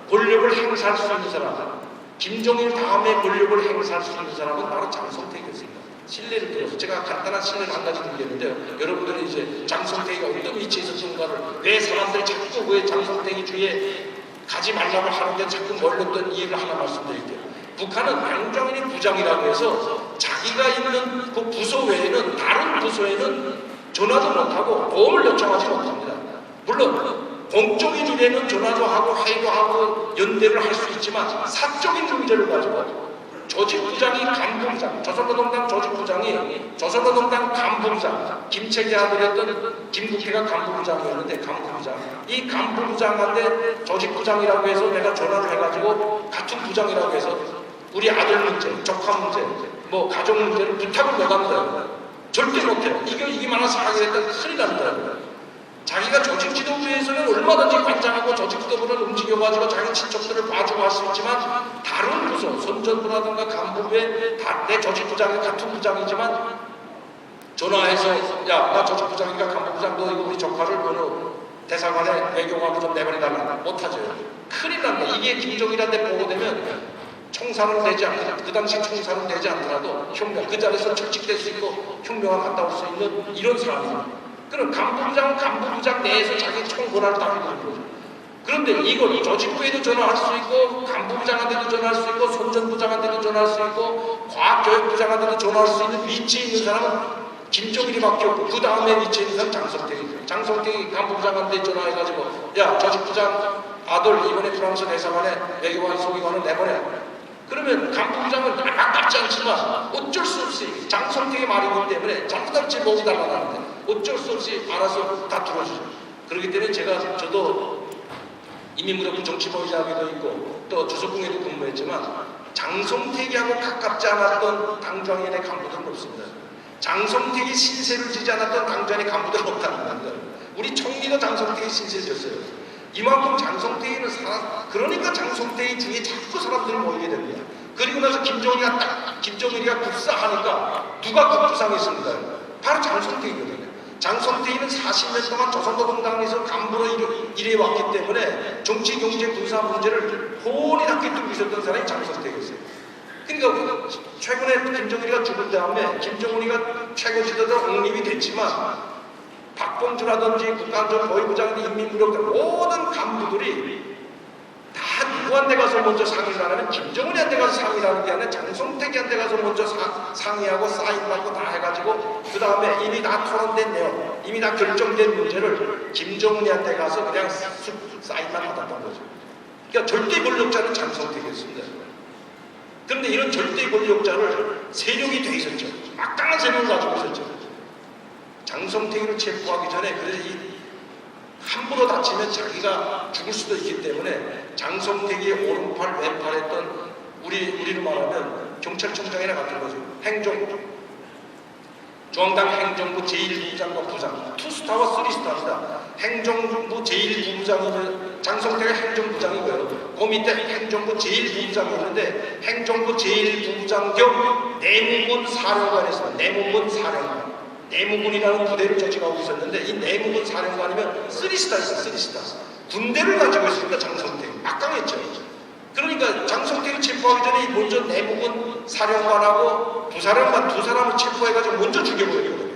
권력을 행사할 수 있는 사람, 김정일 다음에 권력을 행사할 수 있는 사람은 바로 장성택이었습니다. 신뢰를 들어서 제가 간단한 신뢰를 한 가지 드리겠는데요. 여러분들이 이제 장성택이가 어떤 위치에 있었는가를 왜 사람들이 자꾸 왜 장성택이 주위에 가지 말라고 하는데 자꾸 몰랐던 이유를 하나 말씀드릴게요. 북한은 당정인이 부장이라고 해서 자기가 있는 그 부서 외에는 다른 부서에는 전화도 못하고 도움을 요청하지 못합니다. 물론 공적인 일에는 전화도 하고 회의도 하고 연대를 할 수 있지만 사적인 문제를 가지고 조직부장이 간부부장, 조선노동당 조직부장이 조선노동당 간부부장, 김책의 아들이었던 김국희가 간부부장이었는데 간부부장, 이 간부부장한테 조직부장이라고 해서 내가 전화를 해가지고 같은 부장이라고 해서 우리 아들 문제, 조카 문제, 뭐 가족 문제를 부탁을 못합니다. 절대 못해요. 이기만한 사항이 됐다면 큰일 납니다. 자기가 조직 지도부에서는 얼마든지 관장하고 조직 지도부를 움직여가지고 자기 친척들을 봐주고 할 수 있지만 다른 부서, 선전부라든가 간부부에 내 조직부장이 같은 부장이지만 전화해서 야, 나 조직부장이니까 간부부장 너 이거 우리 조카를 어느 대사관에 외교관으로 좀 내버려달라. 못하죠. 큰일 납니다. 이게 김정일한테 보고되면 총살은 되지 않더라도 그 당시 총살은 되지 않더라도 혁명 그 자리에서 철칙될 수 있고 혁명을 갔다 올 수 있는 이런 상황입니다. 그럼 간부부장은 간부부장 내에서 자기 총 권한을 다 가지고 있는 거죠. 그런데 이걸 조직부에도 전화할 수 있고 간부부장한테도 전화할 수 있고 선전부장한테도 전화할 수 있고 과학교육부장한테도 전화할 수 있는 위치에 있는 사람은 김정일이밖에 없고 그 다음에 위치에 있는 사람은 장성택이죠. 장성택이 간부부장한테 전화해가지고 야 조직부장 아들 이번에 프랑스 대사관에 외교관 소기관을 내보내. 그러면 간부부장은 아깝지 않지만 어쩔 수 없이 장성택의 말이기 때문에 장성택 목이 달라나는데 어쩔 수 없이 알아서 다 들어주죠. 그렇기 때문에 저도 인민무력부 정치보위자하기도 있고 또 주석궁에도 근무했지만 장성택이하고 가깝지 않았던 당중앙위원회 간부들은 없습니다. 장성택이 신세를 지지 않았던 당중앙위원회 간부들은 없다는 겁니다. 우리 총리도 장성택이 신세를 졌어요. 이만큼 장성택이는 그러니까 장성택이 중에 자꾸 사람들이 모이게 됩니다. 그리고 나서 김정일이가 국사하니까 누가 국부상했습니다. 바로 장성택이거든요. 장성택이는 40년 동안 조선노동당에서 간부로 일해왔기 때문에 정치, 경제, 군사 문제를 혼이 닿게 뚫고 있었던 사람이 장성택이었어요. 그러니까 최근에 김정일이가 죽은 다음에 김정은이가 최고 지도자로 옹립이 됐지만 박봉주라든지 국가안전보위부장이나 인민무력들 모든 간부들이 다 누구한테 가서 먼저 상의를 하냐면 김정은이한테 가서 상의를 하는 게 아니라 장성택이한테 가서 먼저 상의하고 사인받고 다 해가지고 그 다음에 이미 다 토론된 내용, 이미 다 결정된 문제를 김정은이한테 가서 그냥 사인만 받았던 거죠. 그러니까 절대 권력자는 장성택이었습니다. 그런데 이런 절대 권력자를 세력이 돼 있었죠. 막강한 세력을 가지고 있었죠. 장성택이를 체포하기 전에 그래서 함부로 다치면 자기가 죽을 수도 있기 때문에 장성택이 오른팔 왼팔 했던 우리로 말하면 경찰청장이나 같은 거죠. 중앙당 행정부 제1부장과 부장 투스타와 쓰리스타입니다. 행정부 제1부부장이면 장성택이 행정부장이고요. 그 밑에 행정부 제1부부장이 있는데 행정부 제1부부장 겸 내무군 사령관이었습니다. 내무군 사령관. 내무군이라는 부대를 조직하고 있었는데 이 내무군 사령관이면 쓰리스타였어요. 쓰리스타. 군대를 가지고 있으니까 장성택 막강했죠. 그러니까 장성택을 체포하기 전에 먼저 내무군 사령관하고 부사령관 두 사람을 체포해가지고 먼저 죽여버리거든요.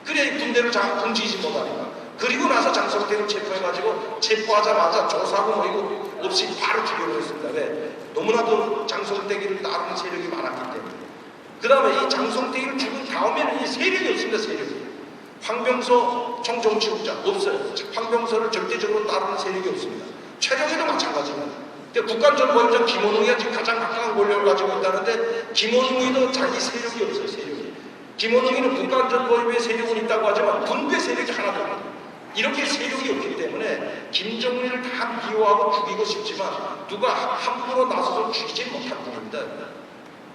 그래야 군대를 움직이지 못하니까. 그리고 나서 장성택을 체포해가지고 체포하자마자 조사하고 뭐 이거 없이 바로 죽여버렸습니다. 왜? 너무나도 장성택을 따르는 세력이 많았기 때문에. 그 다음에 이 장성택이를 죽은 다음에는 이 세력이 없습니다. 세력이. 황병서 총정치국장 없어요. 황병서를 절대적으로 따르는 세력이 없습니다. 최정희도 마찬가지입니다. 국가안전보위부장 김원웅이가 지금 가장 막강한 권력을 가지고 있다는데 김원웅이도 자기 세력이 없어요. 세력이. 김원웅이는 국가안전보위부의 세력은 있다고 하지만 군부의 세력이 하나도 없습니다. 이렇게 세력이 없기 때문에 김정은을 다 미워하고 죽이고 싶지만 누가 함부로 나서서 죽이지 못한 분입니다.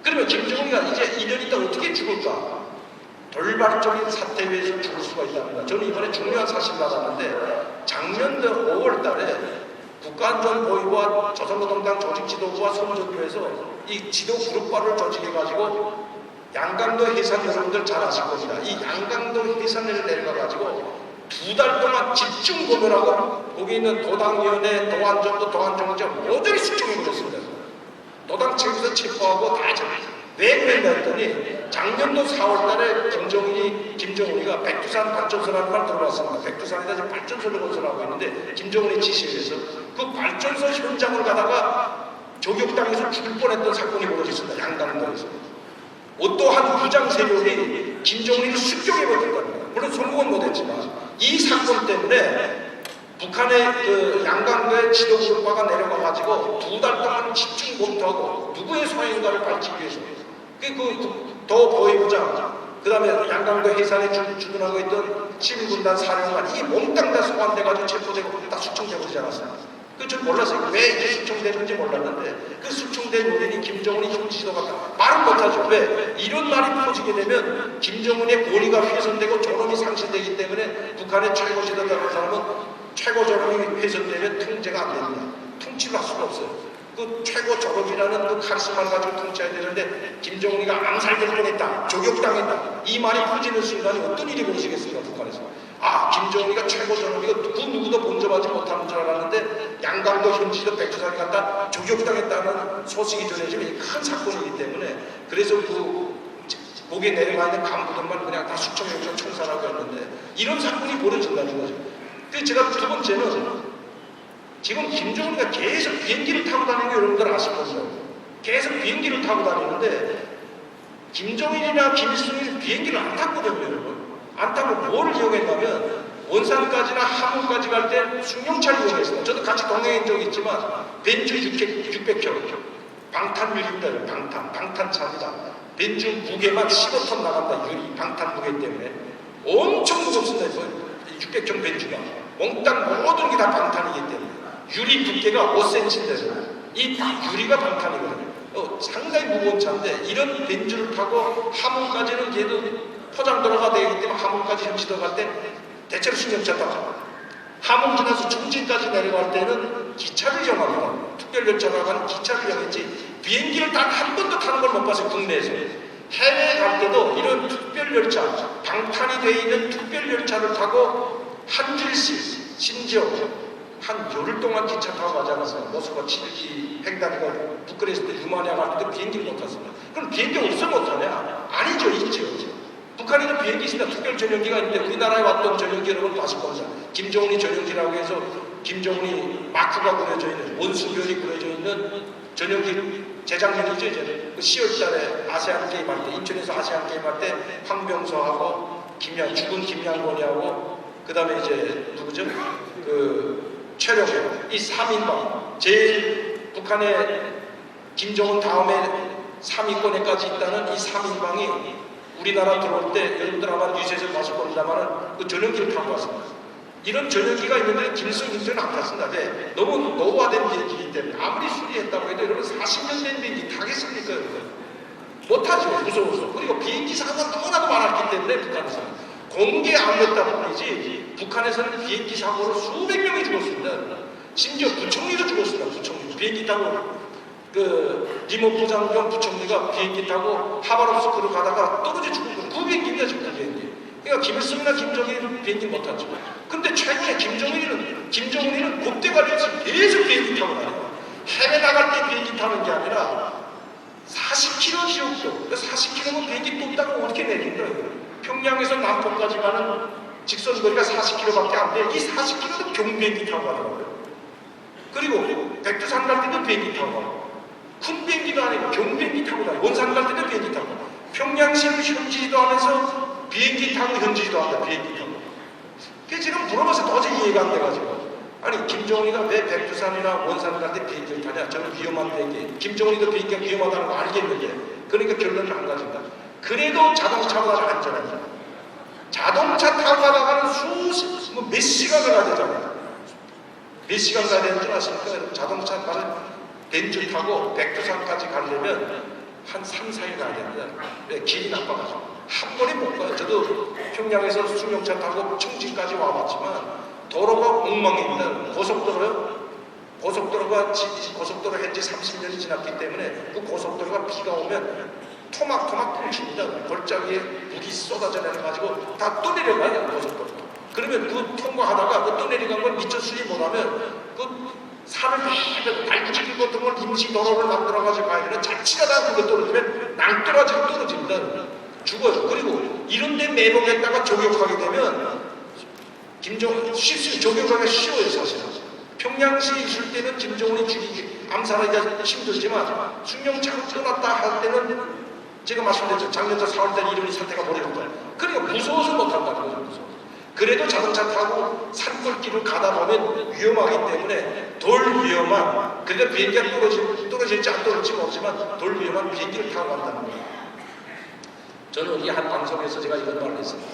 그러면 김정은이가 이제 2년 있다 어떻게 죽을까? 돌발적인 사태에 의해서 죽을 수가 있답니다. 저는 이번에 중요한 사실을 알았는데 작년도 5월 달에 국가안전보위부와 조선노동당 조직지도부와 선전부에서 이 지도 그룹화를 조직해가지고 양강도 해상 여러분들 잘 아실 겁니다. 이 양강도 해상을 내려가가지고 2달 동안 집중 검열하고 거기 있는 도당위원회, 도안정부, 도안정정 모조리 숙청해버렸습니다. 도당 측에서 체포하고 다 잡았어요. 왜 그랬냐 했더니 작년도 4월 달에 김정은이가 백두산 발전소라는 말 들어봤습니다. 백두산에다 지금 발전소를 건설하고 있는데 김정은이 지시를 해서 그 발전소 현장을 가다가 저격당해서 죽을 뻔했던 사건이 벌어졌습니다. 양강도에서. 어떠한 부장 세력이 김정은이를 습격해버렸답니다. 물론 성공은 못했지만 이 사건 때문에 북한의 그 양강도의 지도그룹화가 내려가가지고 2달 동안 집중 검토하고 누구의 소행인가를 밝히기 위해서 더 보위부장, 그 다음에 양강도 해산에 주둔하고 있던 11군단 사령관 이 몽땅 다 소환돼가지고 체포되고 다 수청되지 않았어요. 전 몰랐어요. 왜 이게 수청되는지 몰랐는데 그 수청된 요인이 김정은이 현지지도가 말은 못하죠. 왜? 이런 말이 퍼지게 되면 김정은의 권위가 훼손되고 존엄이 상실되기 때문에 북한의 최고 지도자라는 사람은 최고 존엄이 훼손되면 통제가 안 됩니다. 통치를 할 수가 없어요. 그 최고 졸업이라는 그 카리스마를 가지고 통치해야 되는데 김정은이가 암살될 뻔했다, 조격당했다 이 말이 퍼지는 순간에 어떤 일이 벌어지겠습니까? 북한에서 김정은이가 최고 졸업이고 그 누구도 본접하지 못하는 줄 알았는데 양강도 현지도 백두산이 갔다 조격당했다는 소식이 전해지면 큰 사건이기 때문에 그래서 그 목에 내려가 있는 간부들만 그냥 다 수청용서 청산하고 했는데 이런 사건이 벌어진다는 거죠. 그래서 제가 두 번째는 지금 김정은이가 계속 비행기를 타고 다니는 거 여러분들 아실 거죠. 계속 비행기를 타고 다니는데 김정일이나 김일성이 비행기를 안 탔거든요, 여러분. 안 타고 뭐를 이용했냐면 원산까지나 함흥까지 갈 때 승용차를 이용했어요. 저도 같이 동행한 적이 있지만 벤츠 600km 방탄유리입니다. 방탄차입니다. 벤츠 무게만 15톤 나간다. 유리 방탄 무게 때문에 엄청 무겁습니다. 600km 벤츠가 몽땅 모든 게 다 방탄이기 때문에 유리 두께가 5cm인데요. 이 유리가 방탄이거든요. 상당히 무거운 차인데 이런 벤츠를 타고 함흥까지는 얘도 포장도로가 되기 때문에 함흥까지 현지도 갈 때 대체로 승용차 타고 함흥 지나서 중진까지 내려갈 때는 기차를 이용합니다. 특별열차로 가는 기차를 이용했지 비행기를 단 한 번도 타는 걸 못 봤어요. 국내에서. 해외에 갈 때도 이런 특별열차, 방탄이 되어 있는 특별열차를 타고 한 줄씩 심지어 한 열흘 동안 기차 타고 가지 않았어요. 모스크바 7기 횡단이고 부끄레스트 루마니아 갈 때도 비행기를 못 탔습니다. 그럼 비행기 없어 못 타냐? 아니죠, 있죠. 북한에는 비행기 있습니다. 특별 전용기가 있는데 우리나라에 왔던 전용기 여러분 아실 겁니다. 김정은이 전용기라고 해서 김정은이 마크가 그려져 있는 원수별이 그려져 있는 전용기 재작년이죠. 이제 10월달에 아세안 게임 할 때 인천에서 아세안 게임 할 때 황병서하고 죽은 김양권이하고 그 다음에 이제 누구죠? 최룡해 이 3인방 제일 북한의 김정은 다음에 3위권에까지 있다는 이 3인방이 우리나라 들어올 때 여러분들 아마 뉴스에서 봤을 겁니다만 그 전용기를 타고 왔습니다. 이런 전용기가 있는데 김일성 인천은 안 탔습니다. 왜? 너무 노후화된 비행기이기 때문에 아무리 수리했다고 해도 여러분 40년 된 비행기 타겠습니까? 못하죠. 무서워서. 그리고 비행기 사고가 너무나도 많았기 때문에 북한에서는 공개 안 됐다 뿐이지 북한에서는 비행기 사고로 수백 명이 죽었습니다. 심지어 부총리도 죽었습니다. 부총리 비행기 타고 리모 부장경 부총리가 비행기 타고 하바롭스크로 가다가 떨어져 죽은 거예요. 그 비행기입니다. 지금 그 비행기. 그러니까 김일성이나 김정일은 비행기 못 탔죠. 근데 최근에 김정은이는 곱대가리에서 계속 비행기 타고 다녀요. 해외 나갈 때 비행기 타는 게 아니라 40km 지역도 40km면 비행기 떴다가 어떻게 내린 거예요? 평양에서 남포까지 가는 직선거리가 40km밖에 안 돼. 이 40km도 경비행기 타고 가더라고요. 그리고 백두산 갈 때도 비행기 타고 가고 큰 비행기도 아니고 경비행기 타고 가요. 원산 갈 때도 비행기 타고 가요. 평양시를 현지지도 하면서 비행기 타고 현지지도 한다. 비행기 타고. 그게 지금 물어봐서 도저히 이해가 안 돼가지고 아니 김정은이가 왜 백두산이나 원산 갈 때 비행기를 타냐? 저는 위험한 비행기. 김정은이도 비행기가 위험하다는 거 알겠는데 그러니까 결론을 안 가진다. 그래도 자동차보다는 안전합니다. 자동차 타고 가다가는 몇 시간을 가야 되잖아요. 몇 시간 가야 되는 줄 아십니까? 자동차 가는 벤츠 타고 백두산까지 가려면 한 3, 4일 가야 됩니다. 왜? 길이 나빠가지고. 한 번에 못 가요. 저도 평양에서 승용차 타고 청진까지 와봤지만 도로가 엉망입니다. 고속도로가 고속도로 현재 30년이 지났기 때문에 그 고속도로가 비가 오면 토막토막 뭉칩니다. 골짜기에 물이 쏟아져 내려가지고 다 또 내려가요. 고속도로. 그러면 그 통과하다가 그 또 내려간 걸 미처 수리 못하면 그 산을 달구치기 같은 걸 임시 도로를 만들어가지고 가야 되는 자칫하다 그거 떨어지면 낭떠러지고 떨어집니다. 죽어요. 그리고 이런데 매복했다가 저격하게 되면 김정은 저격하기가 쉬워요. 사실은. 평양시에 있을 때는 김정은이 죽이기 암살하기가 힘들지만 승용차가 떠났다 할 때는 제가 말씀드렸죠. 작년 4월달 이름이 사태가 벌어졌다. 그러니까 무서워서 못한다는 거죠. 무서워서. 그래도 자동차 타고 산골길을 가다 보면 위험하기 때문에 돌 위험한, 그러니까 비행기가 떨어질지 안 떨어질지 모르지만 돌 위험한 비행기를 타고 간다는 거예요. 저는 이 한 방송에서 제가 이런 말을 했습니다.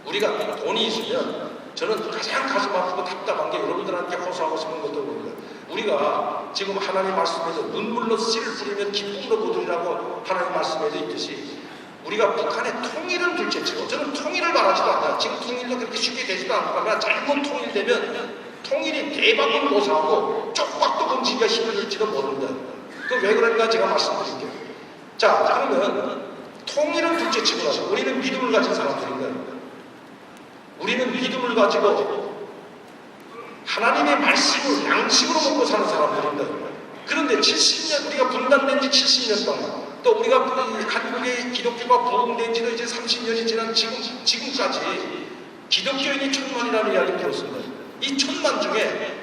우리가 돈이 있으면 저는 가장 가슴 아프고 답답한 게 여러분들한테 호소하고 싶은 것도 봅니다. 우리가 지금 하나님 말씀에서 눈물로 씨를 뿌리면 기쁨으로 거두리라고 하나님 말씀에서 있듯이 우리가 북한의 통일은 둘째치고, 저는 통일을 바라지도 않아요. 지금 통일도 그렇게 쉽게 되지도 않고, 그러나 잘못 통일되면 통일이 대박은 고사하고 쪽박도 검지기가 힘들지도 모른다. 그 왜 그런가 제가 말씀드릴게요. 자, 그러면 통일은 둘째치고라도 우리는 믿음을 가진 사람들인가요? 우리는 믿음을 가지고 하나님의 말씀을 양식으로 먹고 사는 사람들인데, 그런데 70년, 우리가 분단된 지 70년 동안, 또 우리가 한국의 기독교가 부흥된 지도 이제 30년이 지난 지금까지 기독교인이 1000만이라는 이야기를 들었습니다. 이 1000만 중에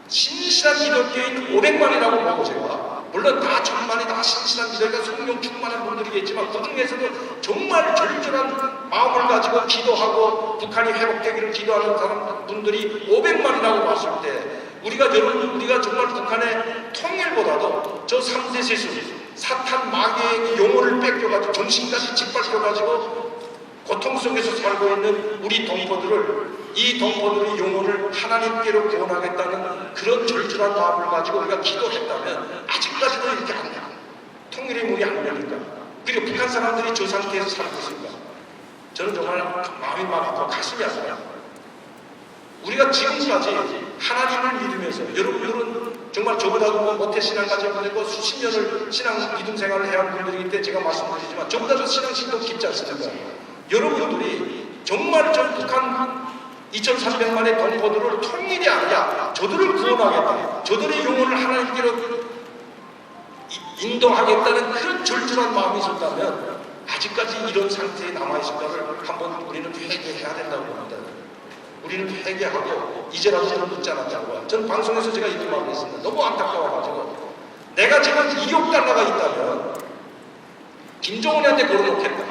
신실한 기독교인 500만이라고 보고, 제가 물론 다 1000만이 다 신실한 기독교가 성령 충만한 분들이겠지만 그 중에서도 정말 절절한 마음을 가지고 기도하고 북한이 회복되기를 기도하는 분들이 500만이라고 봤을 때, 우리가 정말 북한의 통일보다도 저 3대 세수, 사탄 마귀의 용어를 뺏겨가지고 정신까지 짓밟혀가지고 고통 속에서 살고 있는 우리 동포들을, 이 동포들의 영혼을 하나님께로 구원하겠다는 그런 절절한 마음을 가지고 우리가 기도했다면 아직까지도 이렇게 안 돼요. 통일의 문이 안 열릴까? 그리고 북한 사람들이 저 상태에서 살고 있을까? 저는 정말 마음이 막 아프고 가슴이 아파요. 우리가 지금까지 하나님을 믿으면서, 여러분 정말 저보다도 모태 신앙까지 보내고 수십 년을 신앙 믿음 생활을 해야 하는 분들이기 때문에 제가 말씀드리지만 저보다도 신앙심도 깊지 않습니까? 여러분들이 정말 저 북한 2300만의 동포들을 통일이 아니라 저들을 구원하겠다, 저들의 영혼을 하나님께로 인도하겠다는 그런 절절한 마음이 있었다면 아직까지 이런 상태에 남아있을까를 한번 우리는 회개해야 된다고 봅니다. 우리는 회개하고 이제라도 저는 묻지 않았다고. 저는 방송에서 제가 이렇게 말을 했습니다. 너무 안타까워가지고 내가 지금 2억 달러가 있다면 김정은이한테 걸어놓겠다.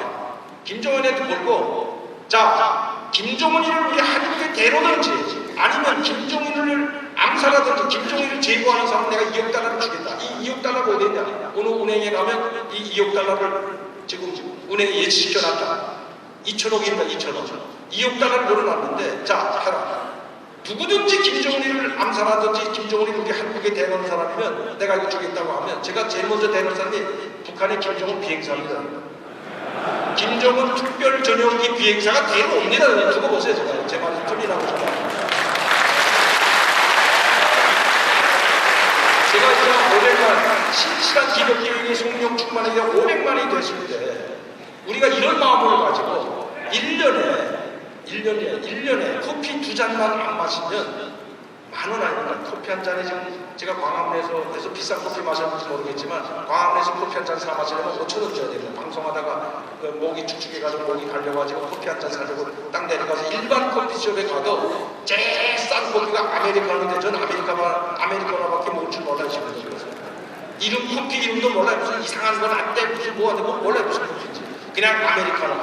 김정은이한테 걸고, 자, 김정은이를 우리 한국에 데려든지 아니면 김정은을 암살하든지 김정은을 제거하는 사람 내가 2억 달러를 주겠다. 이 2억 달러가 어디 있냐? 어느 은행에 가면 이 2억 달러를 지금 은행에 예치시켜놨다. 2천억입니다. 2천억. 2억 달러를 걸어놨는데, 자, 해라. 누구든지 김정은이를 암살하든지 김정은이를 우리 한국에 데려오는 사람이면 내가 이거 주겠다고 하면 제가 제일 먼저 데려온 사람이 북한의 김정은 비행사입니다. 김정은 특별 전용기 비행사가 데려옵니다. 두고 보세요. 제 말이 틀리라고 생각합니다. 제가 이제 500만, 신실한 기독교인이 성령 충만하게 500만이 됐을 때 우리가 이런 마음을 가지고 1년에 커피 2잔만 안 마시면 10,000원 아닙니다. 커피 한 잔에 지금 제가 광화문에서, 그래서 비싼 커피 마셨는지 모르겠지만 광화문에서 커피 한 잔 사 마시려면 5,000원 줘야 됩니다. 방송하다가 목이 축축해가지고 목이 갈려가지고 커피 한 잔 사려고 딱 내려가서 일반 커피숍에 가도 제일 싼 커피가 아메리카노인데 저는 아메리카노밖에 먹을 줄 몰라요. 지금 이름, 커피 이름도 몰라요. 무슨 이상한 건 안 돼, 무슨 뭐 하는데 몰라요. 무슨 커피인지. 그냥 아메리카노.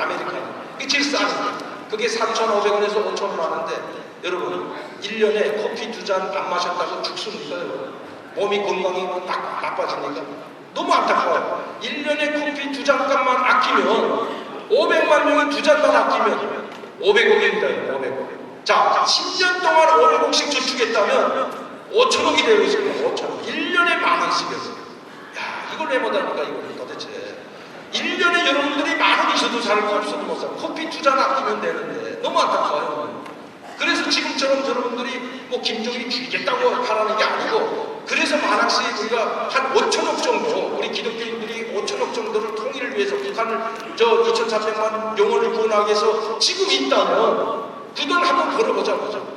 그게 제일 싼 거예요. 그게 4,500원에서 5,000원 하는데, 여러분 1년에 커피 2잔 안 마셨다고 죽습니까? 몸이 건강이 나빠지니까 너무 안타까워요. 1년에 커피 2잔 값만 아끼면 500만 명이 2잔만 아끼면 500억입니다. 500억. 자, 10년 동안 500억씩 저축했다면 5천억이 되고 있습니다. 5천억. 1년에 10,000원씩이었어요. 야, 이걸 왜 못합니까? 이걸 도대체 1년에 여러분들이 10,000원 있어도 살고 없어도 못 살고 커피 2잔 아끼면 되는데 너무 안타까워요. 그래서 지금처럼 여러분들이 뭐 김정일이 죽이겠다고 하라는 게 아니고, 그래서 만학씩 우리가 한 5천억 정도, 우리 기독교인들이 5천억 정도를 통일을 위해서 북한을 저 2,400만 영혼을 구원하기 위해서 지금 있다면 그 돈 한번 벌어보자고죠.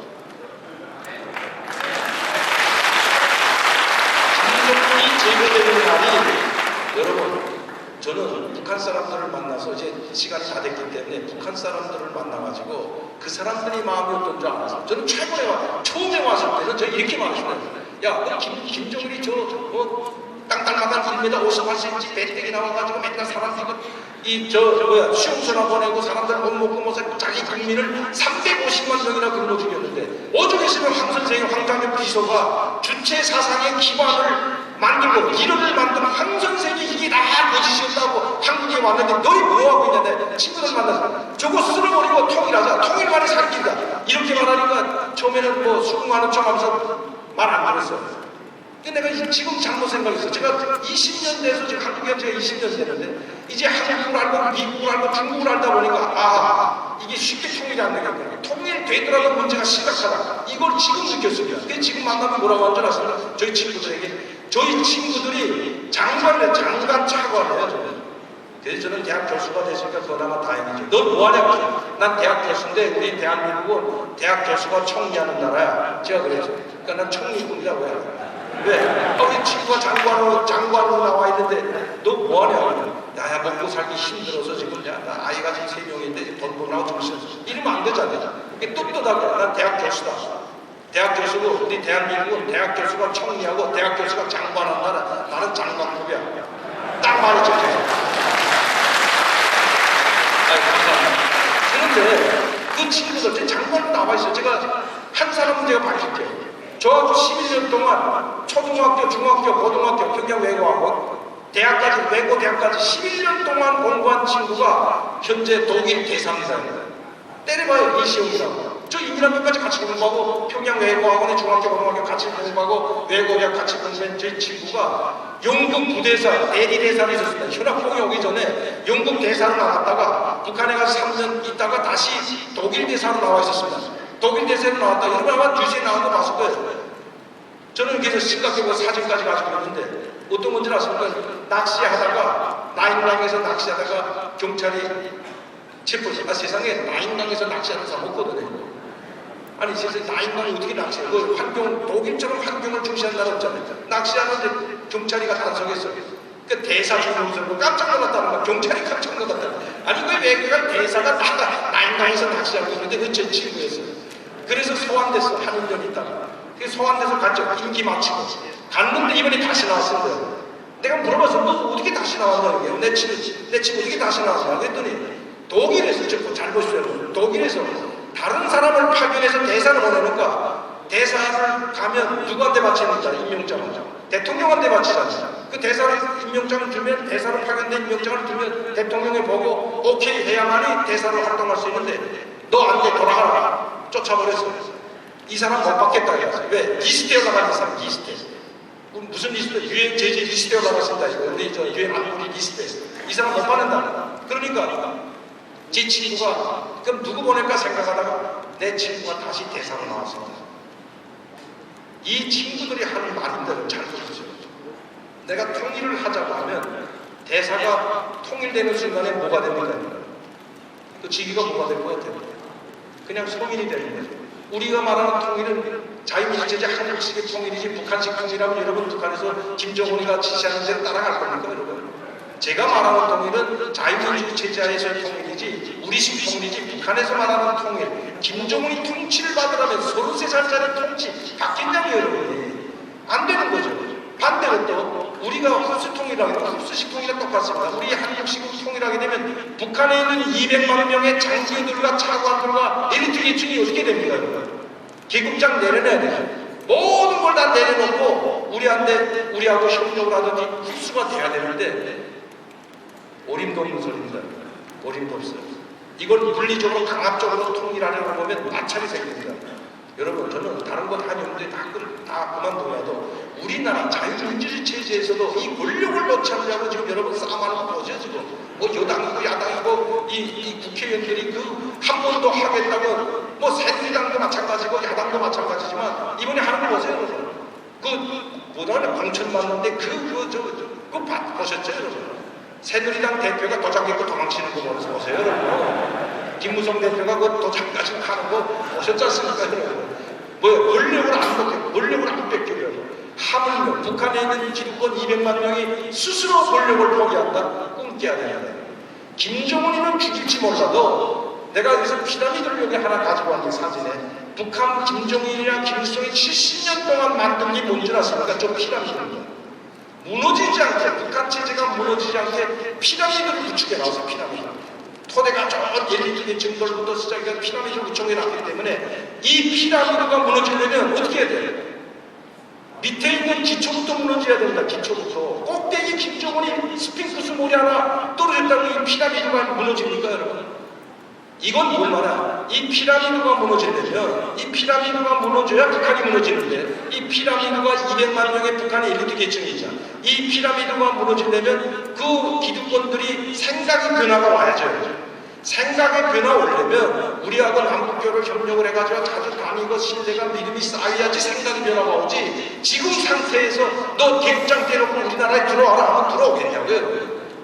김정일이 제거되는 날이, 여러분 저는 북한 사람들을 만나서 이제 시간이 다 됐기 때문에 북한 사람들을 만나가지고 그 사람들이 마음이 어떤 줄 알았어요. 저는 처음에 왔을 때는 저 이렇게 말했어요. 야, 김정일이 땅딸마다 1m 58cm 배때기 나와가지고 맨날 사람들이 수용소나 보내고 사람들 못 먹고 못 살고 자기 국민을 350만 명이나 굶어 죽였는데 오죽 했으면 황 선생의 황장엽 비서가 주체 사상의 기반을 만들고 이론을 만든 황 선생이 이게 다 거짓이었다고 한국에 왔는데 너희 뭐하고 있냐. 내 친구들 만나서 저거 쓸어버리고 통일하자. 통일만이 살긴다. 이렇게 말하니까 처음에는 뭐 수긍하는 척 하면서 말 안 들었어. 근데 내가 지금 잘못 생각했어. 제가 20년 돼서 지금 한국에 제가 20년 되는데 이제 한국을 알고 미국을 알고 중국을 알다 보니까 이게 쉽게 통일이 안 되겠구나. 통일되더라도 문제가 심각하다. 이걸 지금 느꼈습니다. 근데 지금 만나면 뭐라고 한 줄 아십니까? 저희 친구들이 장관 차관이에요. 저는. 그래서 저는 대학 교수가 됐으니까 그나마 다행이죠. 넌 뭐하냐고. 난 대학 교수인데 우리 대한민국은 대학 교수가 총리하는 나라야. 제가 그랬죠. 그러니까 난 총리군이라고 해요. 왜? 우리 친구가 장관으로 나와 있는데 너 뭐하냐? 야야 먹고 살기 힘들어서 지금 나 아이가 지금 3명인데 돈 벌라고 정신 이러면 안 되잖아. 이게 떳떳하게 난 대학 교수다. 대학 교수고 우리 대한민국은 대학 교수가 총리하고 대학 교수가 장관한 나라. 나는 장관급이야. 딱 말했죠. 그런데 그 친구들 장관으로 나와 있어요. 제가 한 사람은 제가 밝힐게요. 저하고 11년 동안 초등학교, 중학교, 고등학교, 평양 외고학원, 외고 대학까지 11년 동안 공부한 친구가 현재 독일 대상자입니다. 때려봐요, 이시영이라고. 저 이민학교까지 같이 공부하고 평양 외고학원에 중학교, 고등학교 같이 공부하고 외고대학 같이 공부한 제 친구가 영국 부대사, 대리 대사로 있었습니다. 현악봉이 오기 전에 영국 대사로 나갔다가 북한에 가서 3년 있다가 다시 독일 대사로 나와 있었습니다. 독일 대사로 나왔다. 여러분 아마 뉴스에 나온 거 봤을 거예요. 저는 그래서 심각하고 사진까지 가지고 있는데 어떤 건지 아십니까? 낚시하다가 나인강에서 낚시하다가 경찰이 체포시. 세상에 나인강에서 낚시하는 사람 없거든요. 아니 세상에 나인강이 어떻게 낚시해? 그 환경 독일처럼 환경을 중시하는 나라 없잖아요. 낚시하는데 경찰이가 단속했어. 그 대사 중용선고 깜짝 놀랐다는 거야. 경찰이 깜짝 놀랐다는 거야. 아니 왜 외교관 대사가 나인강에서 낚시하고 있는데 그 제 친구였어요. 그래서 소환됐어. 한 1년 있다가. 그래서 소환돼서 갔죠. 임기 마치고. 갔는데 이번에 다시 나왔어요. 내가 물어봤어. 너 어떻게 다시 나왔냐. 이게. 내 친구 어떻게 다시 나왔냐. 그랬더니 독일에서, 잘 보시죠. 독일에서 다른 사람을 파견해서 대사를 보내니까 대사를 가면 누구한테 바칩니까? 임명장을. 대통령한테 바치잖아요. 그 대사를 임명장을 주면 대사로 파견된 임명장을 주면 대통령이 보고 오케이 해야만이 대사로 활동할 수 있는데 너 안 돼. 돌아가라. 쫓아버렸어. 이 사람 못 받겠다 그랬어. 왜? 리스트에 올라가는 사람 리스트에. 무슨 리스트? 유엔 제재 리스트에 올라갔습니다. 우리 유엔 안보리 리스트에서. 이 사람 못 받는다. 그러니까 제 친구가 그럼 누구 보낼까 생각하다가 내 친구가 다시 대사로 나왔습니다. 이 친구들이 하는 말인데도 잘 들으세요. 내가 통일을 하자고 하면 대사가 통일되는 순간에 뭐가 됩니까? 그 직위가 뭐가 될 것 같아요? 그냥 성인이 되는 거죠. 우리가 말하는 통일은 자유민주주의 한국식의 통일이지 북한식 통일하면 여러분 북한에서 김정은이가 지시하는 대로 따라갈 겁니까 여러분? 제가 말하는 통일은 자유민주 체제에서의 통일이지 우리식 통일이지 북한에서 말하는 통일 김정은이 통치를 받으려면 33살짜리 통치 바뀐다고요 여러분이. 안 되는 거죠. 반대로 또 우리가 흡수 통일하게 되면 흡수식 통일은 똑같습니다. 우리 한국식으로 통일하게 되면 북한에 있는 200만 명의 장교들과 차관들과 엘리트 계층이 어떻게 됩니까? 계급장 내려놔야 돼요. 모든 걸 다 내려놓고 우리하고 협력을 하더니 흡수가 돼야 되는데 어림도 없는 소리입니다. 어림도 없어요. 이걸 물리적으로 강압적으로 통일하려고 보면 마찰이 생깁니다. 여러분 저는 다른 거 다 하는데 다 그만둬야도 우리나라 자유민주주의 체제에서도 이 권력을 놓지 않으려고 지금 여러분 싸움하는 거 보죠 지금. 뭐 여당이고 야당이고 이 국회의원들이 그 한 번도 하겠다고 뭐 새누리당도 마찬가지고 야당도 마찬가지지만 이번에 하는 거 보세요 여러분. 뭐다는 공천 받는데 그거 보셨죠 여러분? 새누리당 대표가 도장 깨고 도망치는 거 보세요 여러분. 김무성 대표가 그 도장 가지고 가는 거 보셨지 않습니까 여러분? 권력을 안 뺏기려고. 하물며 북한에 있는 기득권 200만 명이 스스로 권력을 포기한다? 꿈깨야 됩니다. 김정은이는 죽일지 몰라도 내가 여기서 피라미드를 여기 하나 가지고 왔는데 사진에 북한 김정일이랑 김일성이 70년 동안 만든 게 뭔지 아십니까? 저 피라미드입니다. 무너지지 않게, 북한 체제가 무너지지 않게 피라미드를 구축해 나와서 피라미드. 토대가 저 엘리트 정도부터 시작해서 피라미드를 구축해 놨기 때문에 이 피라미드가 무너지려면 어떻게 해야 돼요? 밑에 있는 기초부터 무너져야 된다. 기초부터. 꼭대기 김정은이 스핑크스 모리 하나 떨어졌다고 이 피라미드가 무너집니까, 여러분? 이건 뭘 말이야? 이 피라미드가 무너지려면, 이 피라미드가 무너져야 북한이 무너지는데, 이 피라미드가 200만 명의 북한의 엘리트 계층이잖아. 이 피라미드가 무너지려면 그 기득권들이 생각의 변화가 와야죠. 생각의 변화 오려면 우리하고 남북교를 협력을 해가지고 자주 다니고 신뢰가 믿음이 쌓여야지 생각의 변화가 오지. 지금 상태에서 너 개장 때려놓고 우리나라에 들어와라 하면 들어오겠냐고요?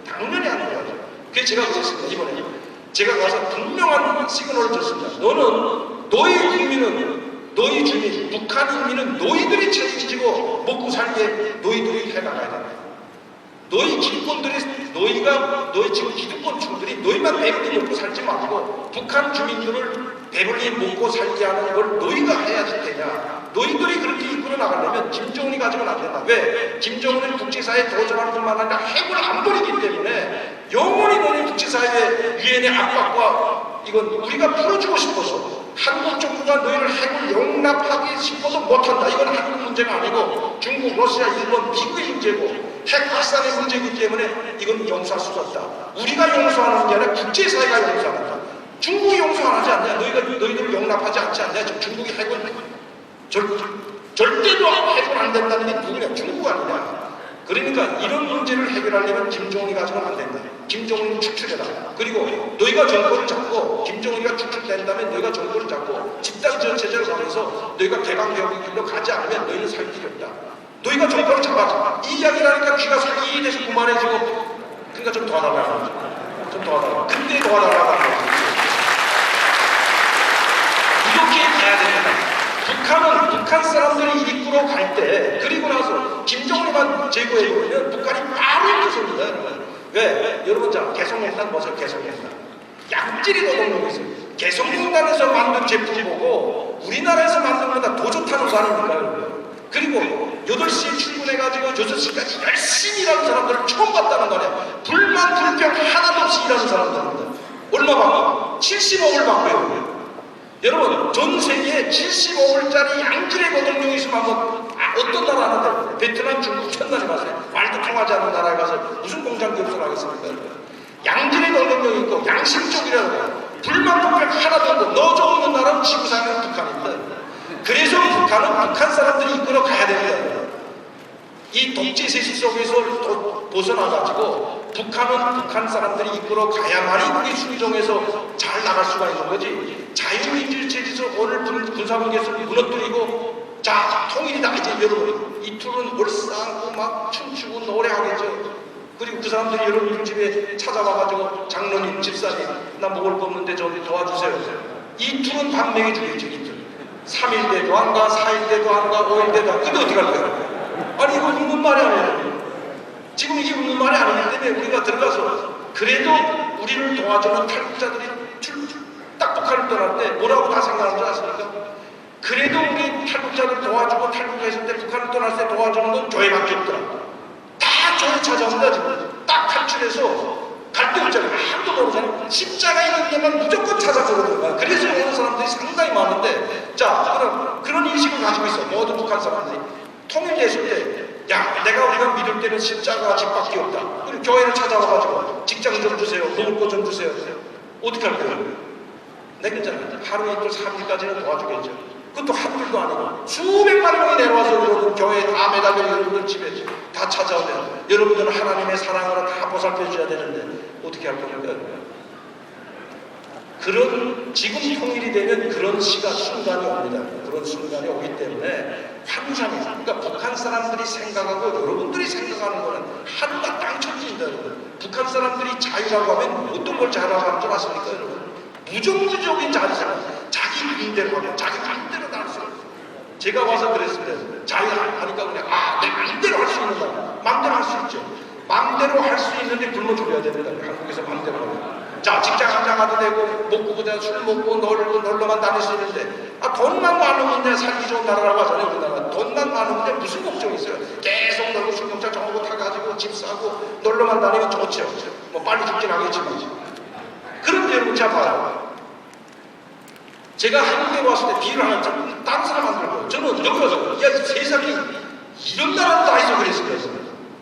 당연히 안 들어와요. 그래서 제가 그랬습니다. 이번에 제가 가서 분명한 시그널을 줬습니다. 너는, 너희 국민은, 너희 주민, 북한 인민은 너희들이 책임지고 먹고 살게 너희들이 해나가야 된다. 너희 기득권들이, 너희 지금 기득권층들이 너희만 배불리 먹고 살지 말고 북한 주민들을 배불리 먹고 살게 하는 걸 너희가 해야 될 테냐. 너희들이 그렇게 이끌어 나가려면 김정은이 가지고는 안 된다. 왜? 김정은은 국제사회에 도전하는 것만 아니라 핵을 안 버리기 때문에 영원히 너희 국제사회의 유엔의 압박과 이건 우리가 풀어주고 싶어서 한국 정부가 너희를 핵을 용납하기 싶어도 못한다. 이건 한국 문제가 아니고 중국, 러시아, 일본, 미국의 문제고 핵 확산의 문제이기 때문에 이건 용서할 수가 없다. 우리가 용서하는 게 아니라 국제사회가 용서한다. 중국이 용서 안 하지 않냐? 너희들을 용납하지 않지 않냐? 지금 중국이 핵은 절대로 핵은 안 된다는 게 누구냐? 중국 아니냐? 그러니까 이런 문제를 해결하려면 김정은이 가지고는 안 된다. 김정은은 축출해라. 그리고 너희가 정권을 잡고 김정은이가 축출된다면 너희가 정권을 잡고 집단 전체제를 가면서 너희가 개방개혁으로 가지 않으면 너희는 살 길이 없다. 너희가 정권을 잡아라. 이 이야기를 하니까 귀가 살이 돼서 그만해지고 그러니까 좀 도와달라는 거죠. 좀 도와달라. 근데 도와달라는 거죠. 이렇게 해야 됩니다. 북한 사람들이 이끌어 갈 때, 그리고 나서 김정은만 제거해버리면 북한이 바로 일어섭니다, 여러분. 왜? 여러분, 자, 개성공단 보세요, 개성공단. 양질의 노동력이 있어요. 개성공단에서 만든 제품 보고 우리나라에서 만든 것보다 더 좋다는 거 아닙니까, 여러분? 그리고 8시에 출근해가지고 6시까지 열심히 일하는 사람들을 처음 봤다는 거 아니야. 불만, 불평 하나도 없이 일하는 사람들입니다. 얼마 받고? 70억을 받고요. 여러분, 전 세계에 75억짜리 양질의 노동력이 있으면 한번 어떤 나라 하는데 베트남, 중국 천나리 가세요. 말도 통하지 않는 나라에 가서 무슨 공장 기업을 하겠습니까? 양질의 노동력이 있고 양심적이라고 불만 불평 하나도 없고 너 좋은 나라는 지구상은 북한입니다. 그래서 북한은 북한 사람들이 이끌어 가야 됩니다. 이 독재 세시 속에서 벗어나가지고 북한은 북한 사람들이 이끌어 가야만이 우리 순종해서 잘 나갈 수가 있는 거지. 자유민주주의 체제에서 오늘 군사분계에서 무너뜨리고 자 통일이다. 이제 여러분 이틀은 얼싸안고 막 춤추고 노래하겠죠. 그리고 그 사람들이 여러분들 집에 찾아와가지고 장로님, 집사님 나 먹을 거 없는데 좀 도와주세요. 이틀은 밥 먹여주겠죠. 이틀 3일 돼도 안 가, 4일 돼도 안 가, 5일 돼도 안 가. 근데 어떻게 할 거야? 아니 이거 웃는 말이 아니에요. 지금 이게 웃는 말이 아니기 때문에 우리가 들어가서 그래도 우리를 도와주는 탈북자들이 딱 북한을 떠날 때 뭐라고 다 생각하는 줄 아십니까? 그래도 우리 탈북자를 도와주고 탈북했을 때 북한을 떠날 때 도와주는 건 교회밖에 없더라. 다 교회 찾아옵니다. 지금 딱 탈출해서 갈 데 없잖아요. 아무도 모르잖아요. 십자가 있는 데만 무조건 찾아보는 거야. 그래서 오는 사람들이 상당히 많은데 자 그럼 그런 인식을 가지고 있어. 모든 북한 사람들이 통일됐을 때 야, 내가 우리가 믿을 때는 십자가 집밖에 없다. 그리고 교회를 찾아와가지고 직장 좀 주세요. 먹을 거 좀 주세요. 어떻게 할 거예요? 내가 있잖아요. 하루 이틀 3일까지는 도와주겠죠. 그것도 한둘도 아니고 수백만 명이 내려와서 여러분 교회에 다 매달려 여러분들 집에 다 찾아오면 여러분들은 하나님의 사랑으로 다 보살펴 줘야 되는데 어떻게 할 겁니까? 그런 지금 통일이 되면 그런 순간이 옵니다. 그런 순간이 오기 때문에 환상이 그러니까 북한 사람들이 생각하고 여러분들이 생각하는 거는 하루가 땅천지입니다. 북한 사람들이 자유라고 하면 어떤 걸 자유라고 하는 줄 아십니까? 여러분? 무정부적인 자유잖아요. 자기 마음대로 하면 자기 마음대로 다 할 수 있어요. 제가 와서 그랬습니다. 자유하니까 그냥 내 마음대로 할 수 있는 거야. 마음대로 할 수 있죠. 마음대로 할 수 있는데 굶어 죽여야 됩니다. 한국에서 마음대로 하면. 자, 직장 안 가도 되고, 먹고 그냥 술 먹고 놀러만 다닐 수 있는데, 돈만 많으면 이제 살기 좋은 나라라고 하잖아요, 우리나라. 돈만 많으면 이제 무슨 걱정이 있어요? 계속 놀고 술병차 정보 타가지고 집 사고 놀러만 다니면 좋죠. 뭐 빨리 죽진 않겠지만. 그런데 여러분, 자 봐요. 제가 한국에 왔을 때 비유를 하나 다른 사람 안 들고, 저는 여기 와서, 야, 세상에 이런 나라도 다 있어, 그랬어요.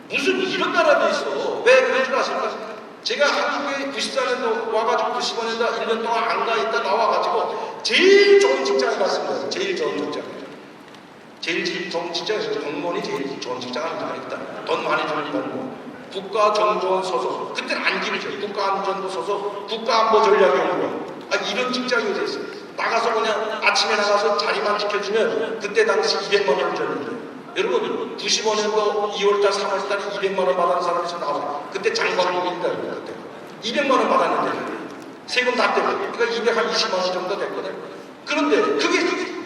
무슨 이런 나라도 있어. 왜 그런 줄 아십니까? 제가 한국에 94년도 와가지고 95년도 1년 동안 안 가 있다 나와가지고 제일 좋은 직장에 갔습니다. 제일 좋은 직장. 제일 좋은 직장에서 공무원이 제일 좋은 직장 아닙니까? 일단 돈 많이 주는 공무원. 국가정보원 소속. 그때는 안기부죠. 국가안전부 소속, 국가안보전략연구원. 이런 직장이 어디 있어요? 나가서 그냥 아침에 나가서 자리만 지켜주면 그때 당시 200만 원을 줬는데. 여러분 95년도 2월달 3월달에 200만원 받은 사람이 있어 나와서 그때 장관급입니다. 그때 200만원 받았는데 세금 다 떼고 그러니까 220만원 정도 됐거든. 그런데 그게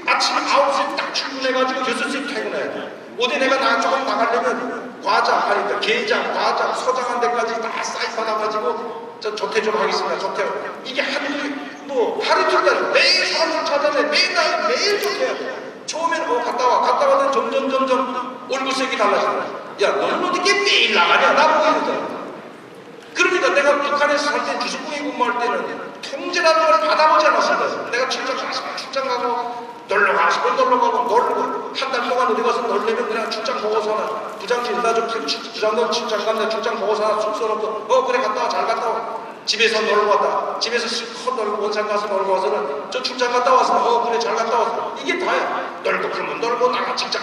아침 9시에 딱 출근해가지고 6시에 퇴근해야 돼. 어디 내가 조금 나가려면 과장, 아니 계장, 과장, 서장한 데까지 다 사인 받아가지고 저 조퇴 좀 하겠습니다. 조퇴. 이게 뭐 하루 이틀 매일 사람들 찾아내 매일 조퇴해야 돼. 처음에는 갔다 와는 점점 얼굴색이 달라지더라. 야, 너는 어떻게 매일 나가냐? 나보고 이러잖아. 그러니까 내가 북한에서 살 때 주석궁에 근무할 때는 통제라는 걸 받아보지 않았습니다. 내가 출장 가고 놀러 싶으면 놀러 가고 놀고 한 달 동안 어디 가서 놀려면 그냥 출장 보고서 하나 부장님 나 좀 부장님 출장 간다 출장 보고서 하나 숙소놓고 그래 갔다 와 잘 갔다 와. 집에서 놀고 왔다. 집에서 실컷 놀고 원산 가서 놀고 와서는 저 출장 갔다 와서 그래 잘 갔다 왔어. 이게 다야. 놀고 그러면 놀고 나가 직장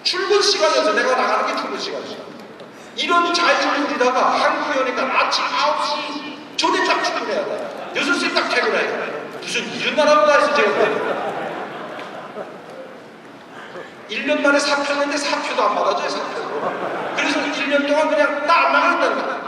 출근 시간에서 내가 나가는 게 출근 시간이야. 이런 자유를 누리다가 한국에 오니까 아침 9시 전에 딱 출근해야 돼. 6시에 딱 퇴근해야 돼. 무슨 이런 나라보다 해서 제가 1년 만에 사표했는데 사표도 안 받아줘요. 사표도. 그래서 1년 동안 그냥 나 안 나가겠다는 거야.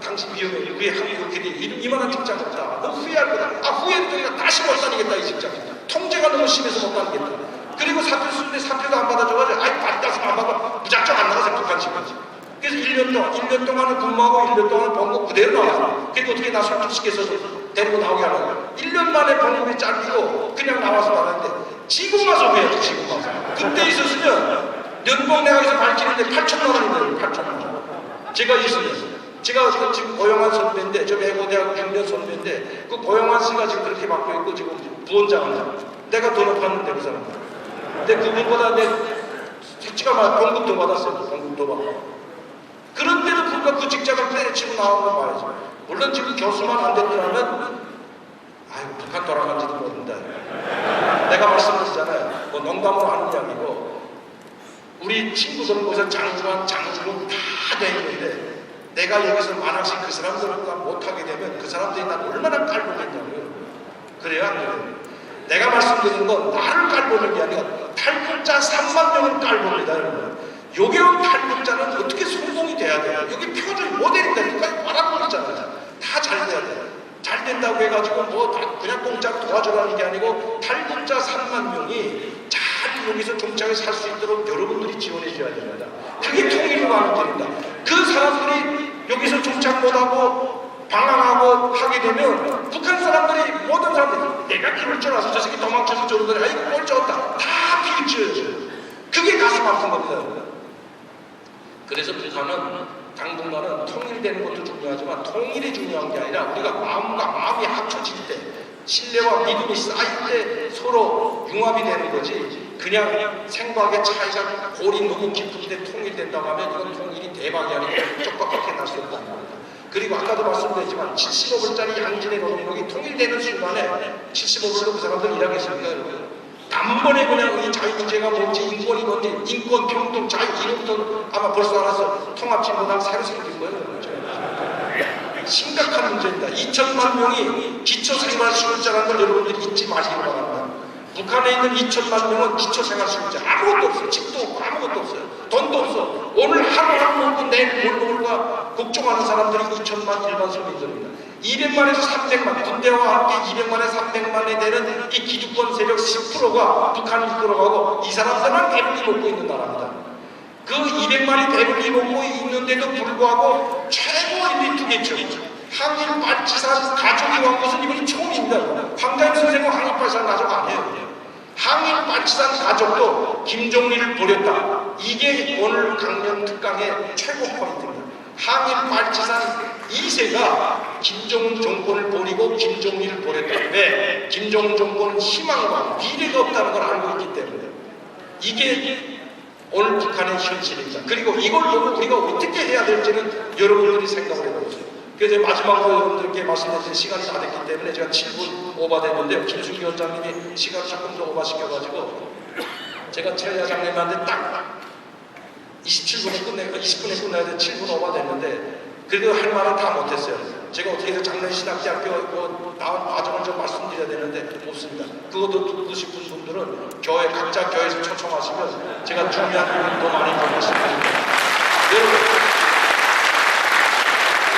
당신 위험해. 우리 한국 그들이 이만한 직장 없다. 너 후회할 거다. 후회는 우리가 다시 못 다니겠다 이 직장. 통제가 너무 심해서 못 다니겠다. 그리고 사표 쓰는데 사표도 안 받아줘가지고 받아서 안 받아. 무작정 안 나가서 북한식이지. 그래서 1년 동안은 근무하고 1년 동안은 번거 그대로 나와서. 그리고 어떻게 나 손톱시켜서 데리고 나오게 하려고. 1년 만에 번거이 잘리고 그냥 나와서 나가는데 지금 와서 후회하지 지금 와서. 그때 있었으면 연봉 내가 여기서 밝히는데 8천만 원인데 8천만 원. 제가 있으면. 제가 지금 고영환 선배인데, 저 외고대학 6년 선배인데, 그 고영환 씨가 지금 그렇게 맡고 있고, 지금 부원장입니다. 내가 더 높았는데, 그 사람. 근데 그분보다 내 색지가 막 봉급도 받았어요. 봉급도 받고. 그런데도 불구하고 그 직장을 때려치고 나온 건 말이죠. 물론 지금 교수만 안 됐더라면, 북한 돌아간지도 모른다. 내가 말씀드리잖아요. 뭐 농담으로 하는 이야기고, 우리 친구들은 거기서 장관 다 되는데, 내가 여기서 만약씩 그 사람들과 못하게 되면 그 사람들이 난 얼마나 깔보겠냐고요. 그래요? 안 그래요? 내가 말씀드리는 건 나를 깔보는 게 아니라 탈북자 3만 명을 깔봅니다. 여러분. 요괴원 탈북자는 어떻게 성공이 돼야 돼요? 여기 표준 모델인데 누가 말하고 있잖아요. 다 잘 돼야 돼요. 잘 된다고 해가지고 그냥 공짜로 도와주라는 게 아니고 탈북자 3만 명이 잘 여기서 종착에 살 수 있도록 여러분들이 지원해 줘야 됩니다. 그게 통일로 가는 길입니다. 그 사람들이 여기서 종착 못하고 방황하고 하게 되면 북한 사람들이 모든 사람들이 내가 그럴 줄 알아서 저 새끼 도망쳐서 저러더니 아이고 꼴 좋았다 다 비웃져야죠. 그게 가슴 아픈 겁니다. 그래서 북한은 당분간은 통일되는 것도 중요하지만 통일이 중요한 게 아니라 우리가 마음과 마음이 합쳐질 때 신뢰와 믿음이 쌓일 때 서로 융합이 되는 거지 그냥 생각의 차이가 골이 너무 깊은데 통일된다고 하면 이건 통일이 대박이 아니고 쪽박하게 날 수 없다는 겁니다. 그리고 아까도 말씀드렸지만 75불짜리 양진의 노동력이 통일되는 순간에 75불로 그 사람들 일하겠습니까 여러분? 단번에 그냥 이 자유문제가 뭔지 인권이 뭔지 인권, 평등, 자유 이름부터 아마 벌써 알아서 통합진보당 새로 생긴 거예요. 심각한 문제입니다. 2천만 명이 기초생활수급자라는 걸 여러분들이 잊지 마시기 바랍니다. 북한에 있는 2천만 명은 기초생활수급자 아무것도 없어요. 집도 없고 아무것도 없어요. 돈도 없어. 오늘 하루 먹고 내일 뭘 먹을까 걱정하는 사람들이 2천만 일반 서민들입니다. 200만에서 300만 군대와 함께 200만에서 300만이 되는 이 기득권 세력 10%가 북한을 이끌어가고 이 사람들만 배불리 먹고 있는 나라입니다. 그 200만이 배불리 먹고 있는데도 불구하고 최고 엘리트겠죠. 항일 빨치산 가족이 온 것은 이번이 처음입니다. 황자임 선생은 항일 빨치산 가족 아니에요. 항일 빨치산 가족도 김정일을 버렸다. 이게 오늘 강령 특강의 최고 포인트입니다. 항일 빨치산 2세가 김정은 정권을 버리고 김정일을 버렸다. 왜? 김정은 정권은 희망과 미래가 없다는 걸 알고 있기 때문에. 이게 오늘 북한의 현실입니다. 그리고 이걸 보고 우리가 어떻게 해야 될지는 여러분들이 생각을 해보세요. 그래서 마지막으로 여러분들께 말씀드린 시간이 다 됐기 때문에 제가 7분 오버됐는데요. 김순기 원장님이 시간을 조금 더 오버시켜가지고 제가 최 회장님한테 딱 27분에 끝내고 20분에 끝나야 돼 7분 오버됐는데 그래도 할 말은 다 못했어요. 제가 어떻게 해서 장례신학대학교 나온 과정을 좀 말씀드려야 되는데 없습니다. 그것도 듣고 싶은 분들은 교회 각자 교회에서 초청하시면 제가 준비한 부분 더 많이 듣고 싶습니다. 여러분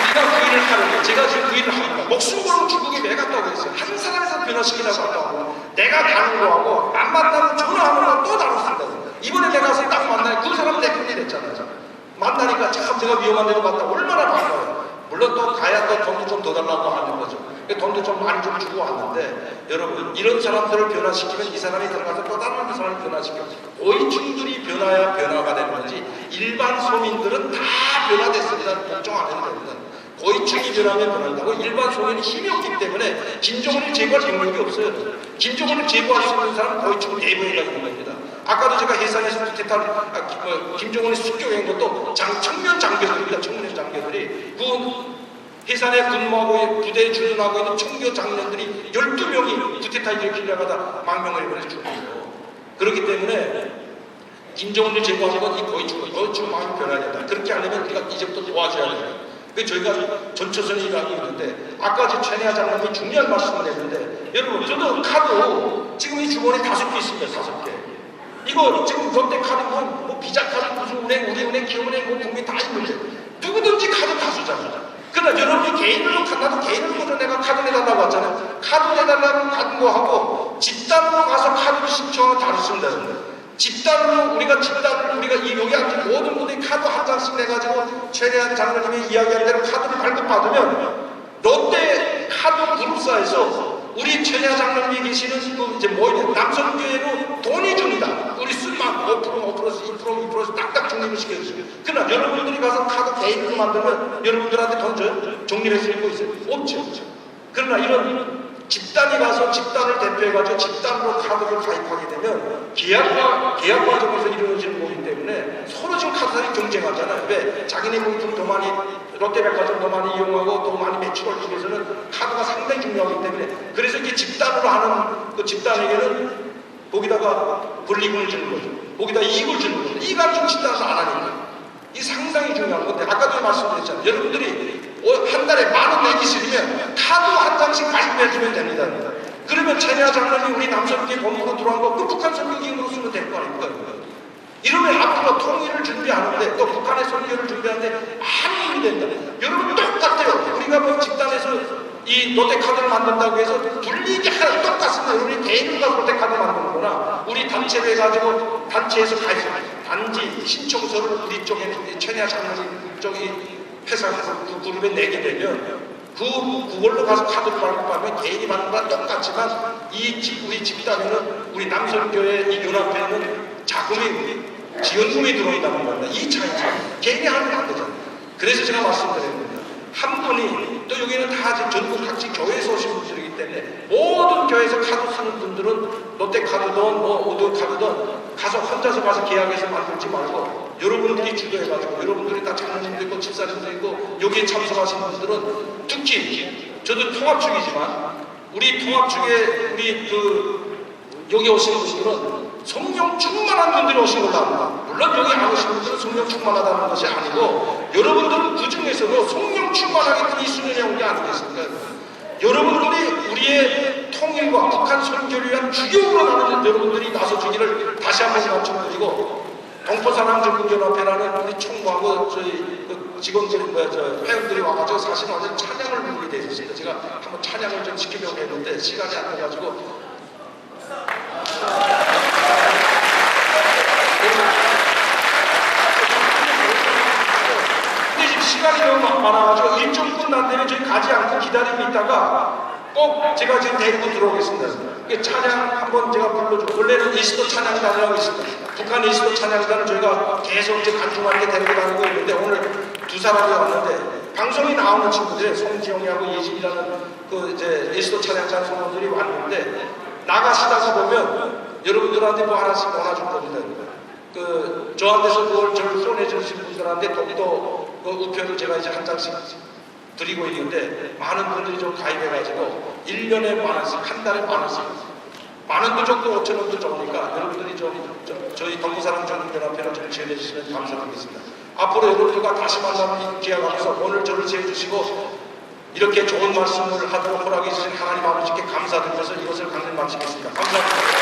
우리가 그 일을 하는데 제가 지금 그 일을 합니다. 목숨 걸고 중국에 왜 갔다고 했어요. 한 사람에서 변화시키라고 한다고 내가 가는 거하고 안 만나면 전화하는 거하고 또 다릅니다. 이번에 내가 가서 딱 만나요. 그 사람은 내 큰일 했잖아요. 만나니까 참 제가 위험한 데로 갔다 얼마나 반가워요. 물론 또 가야 또 돈도 좀 더 달라고 하는 거죠. 돈도 좀 많이 좀 주고 왔는데 여러분 이런 사람들을 변화시키면 이 사람이 들어가서 또 다른 사람을 변화시켜 고위층들이 변화야 변화가 되는 거지 일반 소민들은 다 변화됐습니다. 걱정 안 해도 됩니다. 고위층이 변하면 변한다고 일반 소민이 힘이 없기 때문에 김정은을 제거할 능력이 없어요. 김정은을 제거할 수 있는 사람은 고위층 내부에가 있는 겁니다. 아까도 제가 해상에서 김정은의 숙교한 것도 청년 장교들입니다. 청년 장교들이 그 해산에 근무하고 부대에 주둔하고 있는 청교 장년들이 12명이 쿠데타 일으키려고 하다 망명을 해버려 죽었어요. 그렇기 때문에 김정은을 제거하는 건 이 고위층 마음이 변해야 된다. 그렇게 하려면 우리가 이제부터 도와줘야 된다. 그 저희가 전초선에 일하고 있는데 아까 최내 회장님이 중요한 말씀을 했는데 여러분 저도 카드 지금 이 주머니에 5개 있습니다. 5개. 이거 지금 롯데 카드 뭐 비자 카드 무슨 은행 우리은행 기업은행 뭐 국민 다 있는데 누구든지 카드 다 쓰잖아요. 그러나 여러분이 개인으로 나도 개인으로 내가 카드 내달라고 했잖아요. 카드 내달라고 가는 거 하고 집단으로 가서 카드를 신청하면 다르습니다. 집단으로 우리가 여기 앉은 모든 분들이 카드 한 장씩 내가지고 최대한 장로님이 이야기한 대로 카드를 발급받으면 롯데 카드 그룹사에서 우리 최대한 장로님이 계시는 그 이제 모이는 남성교회로 돈이 줍니다. 우리 수만 5%, 2%씩 딱딱 적립을 시켜주세요. 그러나 여러분들이 가서 카드 개인으로 만들면 여러분들한테 돈 줘요? 적립해 주는 거 있어요? 없죠. 그러나 이런 집단이 가서 집단을 대표해가지고 집단으로 카드를 가입하게 되면 계약 과정에서 이루어지는 거기 때문에 서로 지금 카드사들이 경쟁하잖아요. 왜? 자기네 물품 더 많이 롯데백화점 더 많이 이용하고 더 많이 매출을 주기 위해서는 카드가 상당히 중요하기 때문에 그래서 이게 집단으로 하는 그 집단에게는 거기다가 권리금을 주는 거죠. 거기다 이익을 주는 거죠. 이익 안 주면 집단에서 안 하니까. 이 상당히 중요한 건데 아까도 말씀드렸잖아요. 여러분들이 한 달에 10,000원 내기 싫으면 카드 한 장씩 발급해주면 됩니다. 그러면 최내하 장로님이 우리 남선교회 본부로 들어간 거 그 북한 선교기금으로 쓰면 될 거 아닙니까? 이러면 앞으로 통일을 준비하는데 또 북한의 선교를 준비하는데 많은 힘이 된다. 여러분 똑같아요. 우리가 뭐 집단에서 이 롯데카드를 만든다고 해서 불리기 하나 똑같습니다. 우리 개인으로 가서 롯데카드 만드는 거나 우리 단체로 해가지고 단체에서 가야죠. 단지 신청서를 우리 쪽에 최내하 장로님 쪽이 회사 그 그룹에 내게 되면 그걸로 가서 카드를 발급하면 개인이 받는 거랑 똑같지만 우리 집단에는 우리 남선교회 이 연합회는 자금이 지원금이 들어온다는 겁니다. 이 차이죠. 개인이 하면 안 되잖아요. 그래서 제가 말씀드리는 겁니다. 한 분이 또 여기는 다 지금 전국 각지 교회에서 오신 분들이기 때문에 모든 교회에서 카드 쓰는 분들은 롯데카드든 뭐 오드카드든 가서 혼자서 가서 계약해서 만들지 말고 여러분들이 주도해가지고 여러분들이 다 장로님도 있고 집사님도 있고 여기에 참석하신 분들은 특히 저도 통합축이지만 우리 통합축에 여기 오신 분들은 성령 충만한 분들이 오신 걸로 압니다. 물론 여기 안 오신 분들은 성령 충만하다는 것이 아니고 여러분들은 그 중에서도 성령 충만하게 이 수련에 온 게 아니겠습니까? 여러분들이 우리의 통일과 북한 선교를 위한 주역으로 나는 여러분들이 나서주기를 다시 한번 말씀드리고 동포사랑전국연합회라는 우리 총무하고 저희 직원들이 회원들이 와가지고 사실 완전 찬양을 부르게 되어 있었습니다. 제가 한번 찬양을 좀 시키려고 했는데 시간이 안 돼가지고 근데 지금 시간이 너무 많아가지고 일정 20분 안 되면 저희 가지 않고 기다리고 있다가 꼭 제가 지금 데리고 들어오겠습니다. 이게 찬양 한번 제가 불러주고, 원래는 이스도 찬양단이라고 있습니다. 북한 이스도 찬양단을 저희가 계속 이제 간중하게 데리고 다니고 있는데, 오늘 두 사람이 왔는데, 방송이 나오는 친구들, 송지영이하고 예진이라는 그 이제 이스도 찬양단 성도들이 왔는데, 나가시다가 보면 여러분들한테 뭐 하나씩 원하줄 겁니다. 그 저한테서 그걸 저를 보내주신 분들한테 독도 그 우표를 제가 이제 한 장씩 드리고 있는데, 많은 분들이 좀 가입해가지고 1년에 만 원씩, 한 달에 만 원씩, 만 원도 적고 5천 원도 적으니까 여러분들이 좀 저희 동부사랑 전국연합회를 좀 지원해 주시면 감사드리겠습니다. 앞으로 여러분들과 다시 만나는 이 기회가 와서 오늘 저를 지어주시고 이렇게 좋은 말씀을 하도록 허락해 주신 하나님 아버지께 감사드리면서 이것을 강연 마치겠습니다. 감사합니다.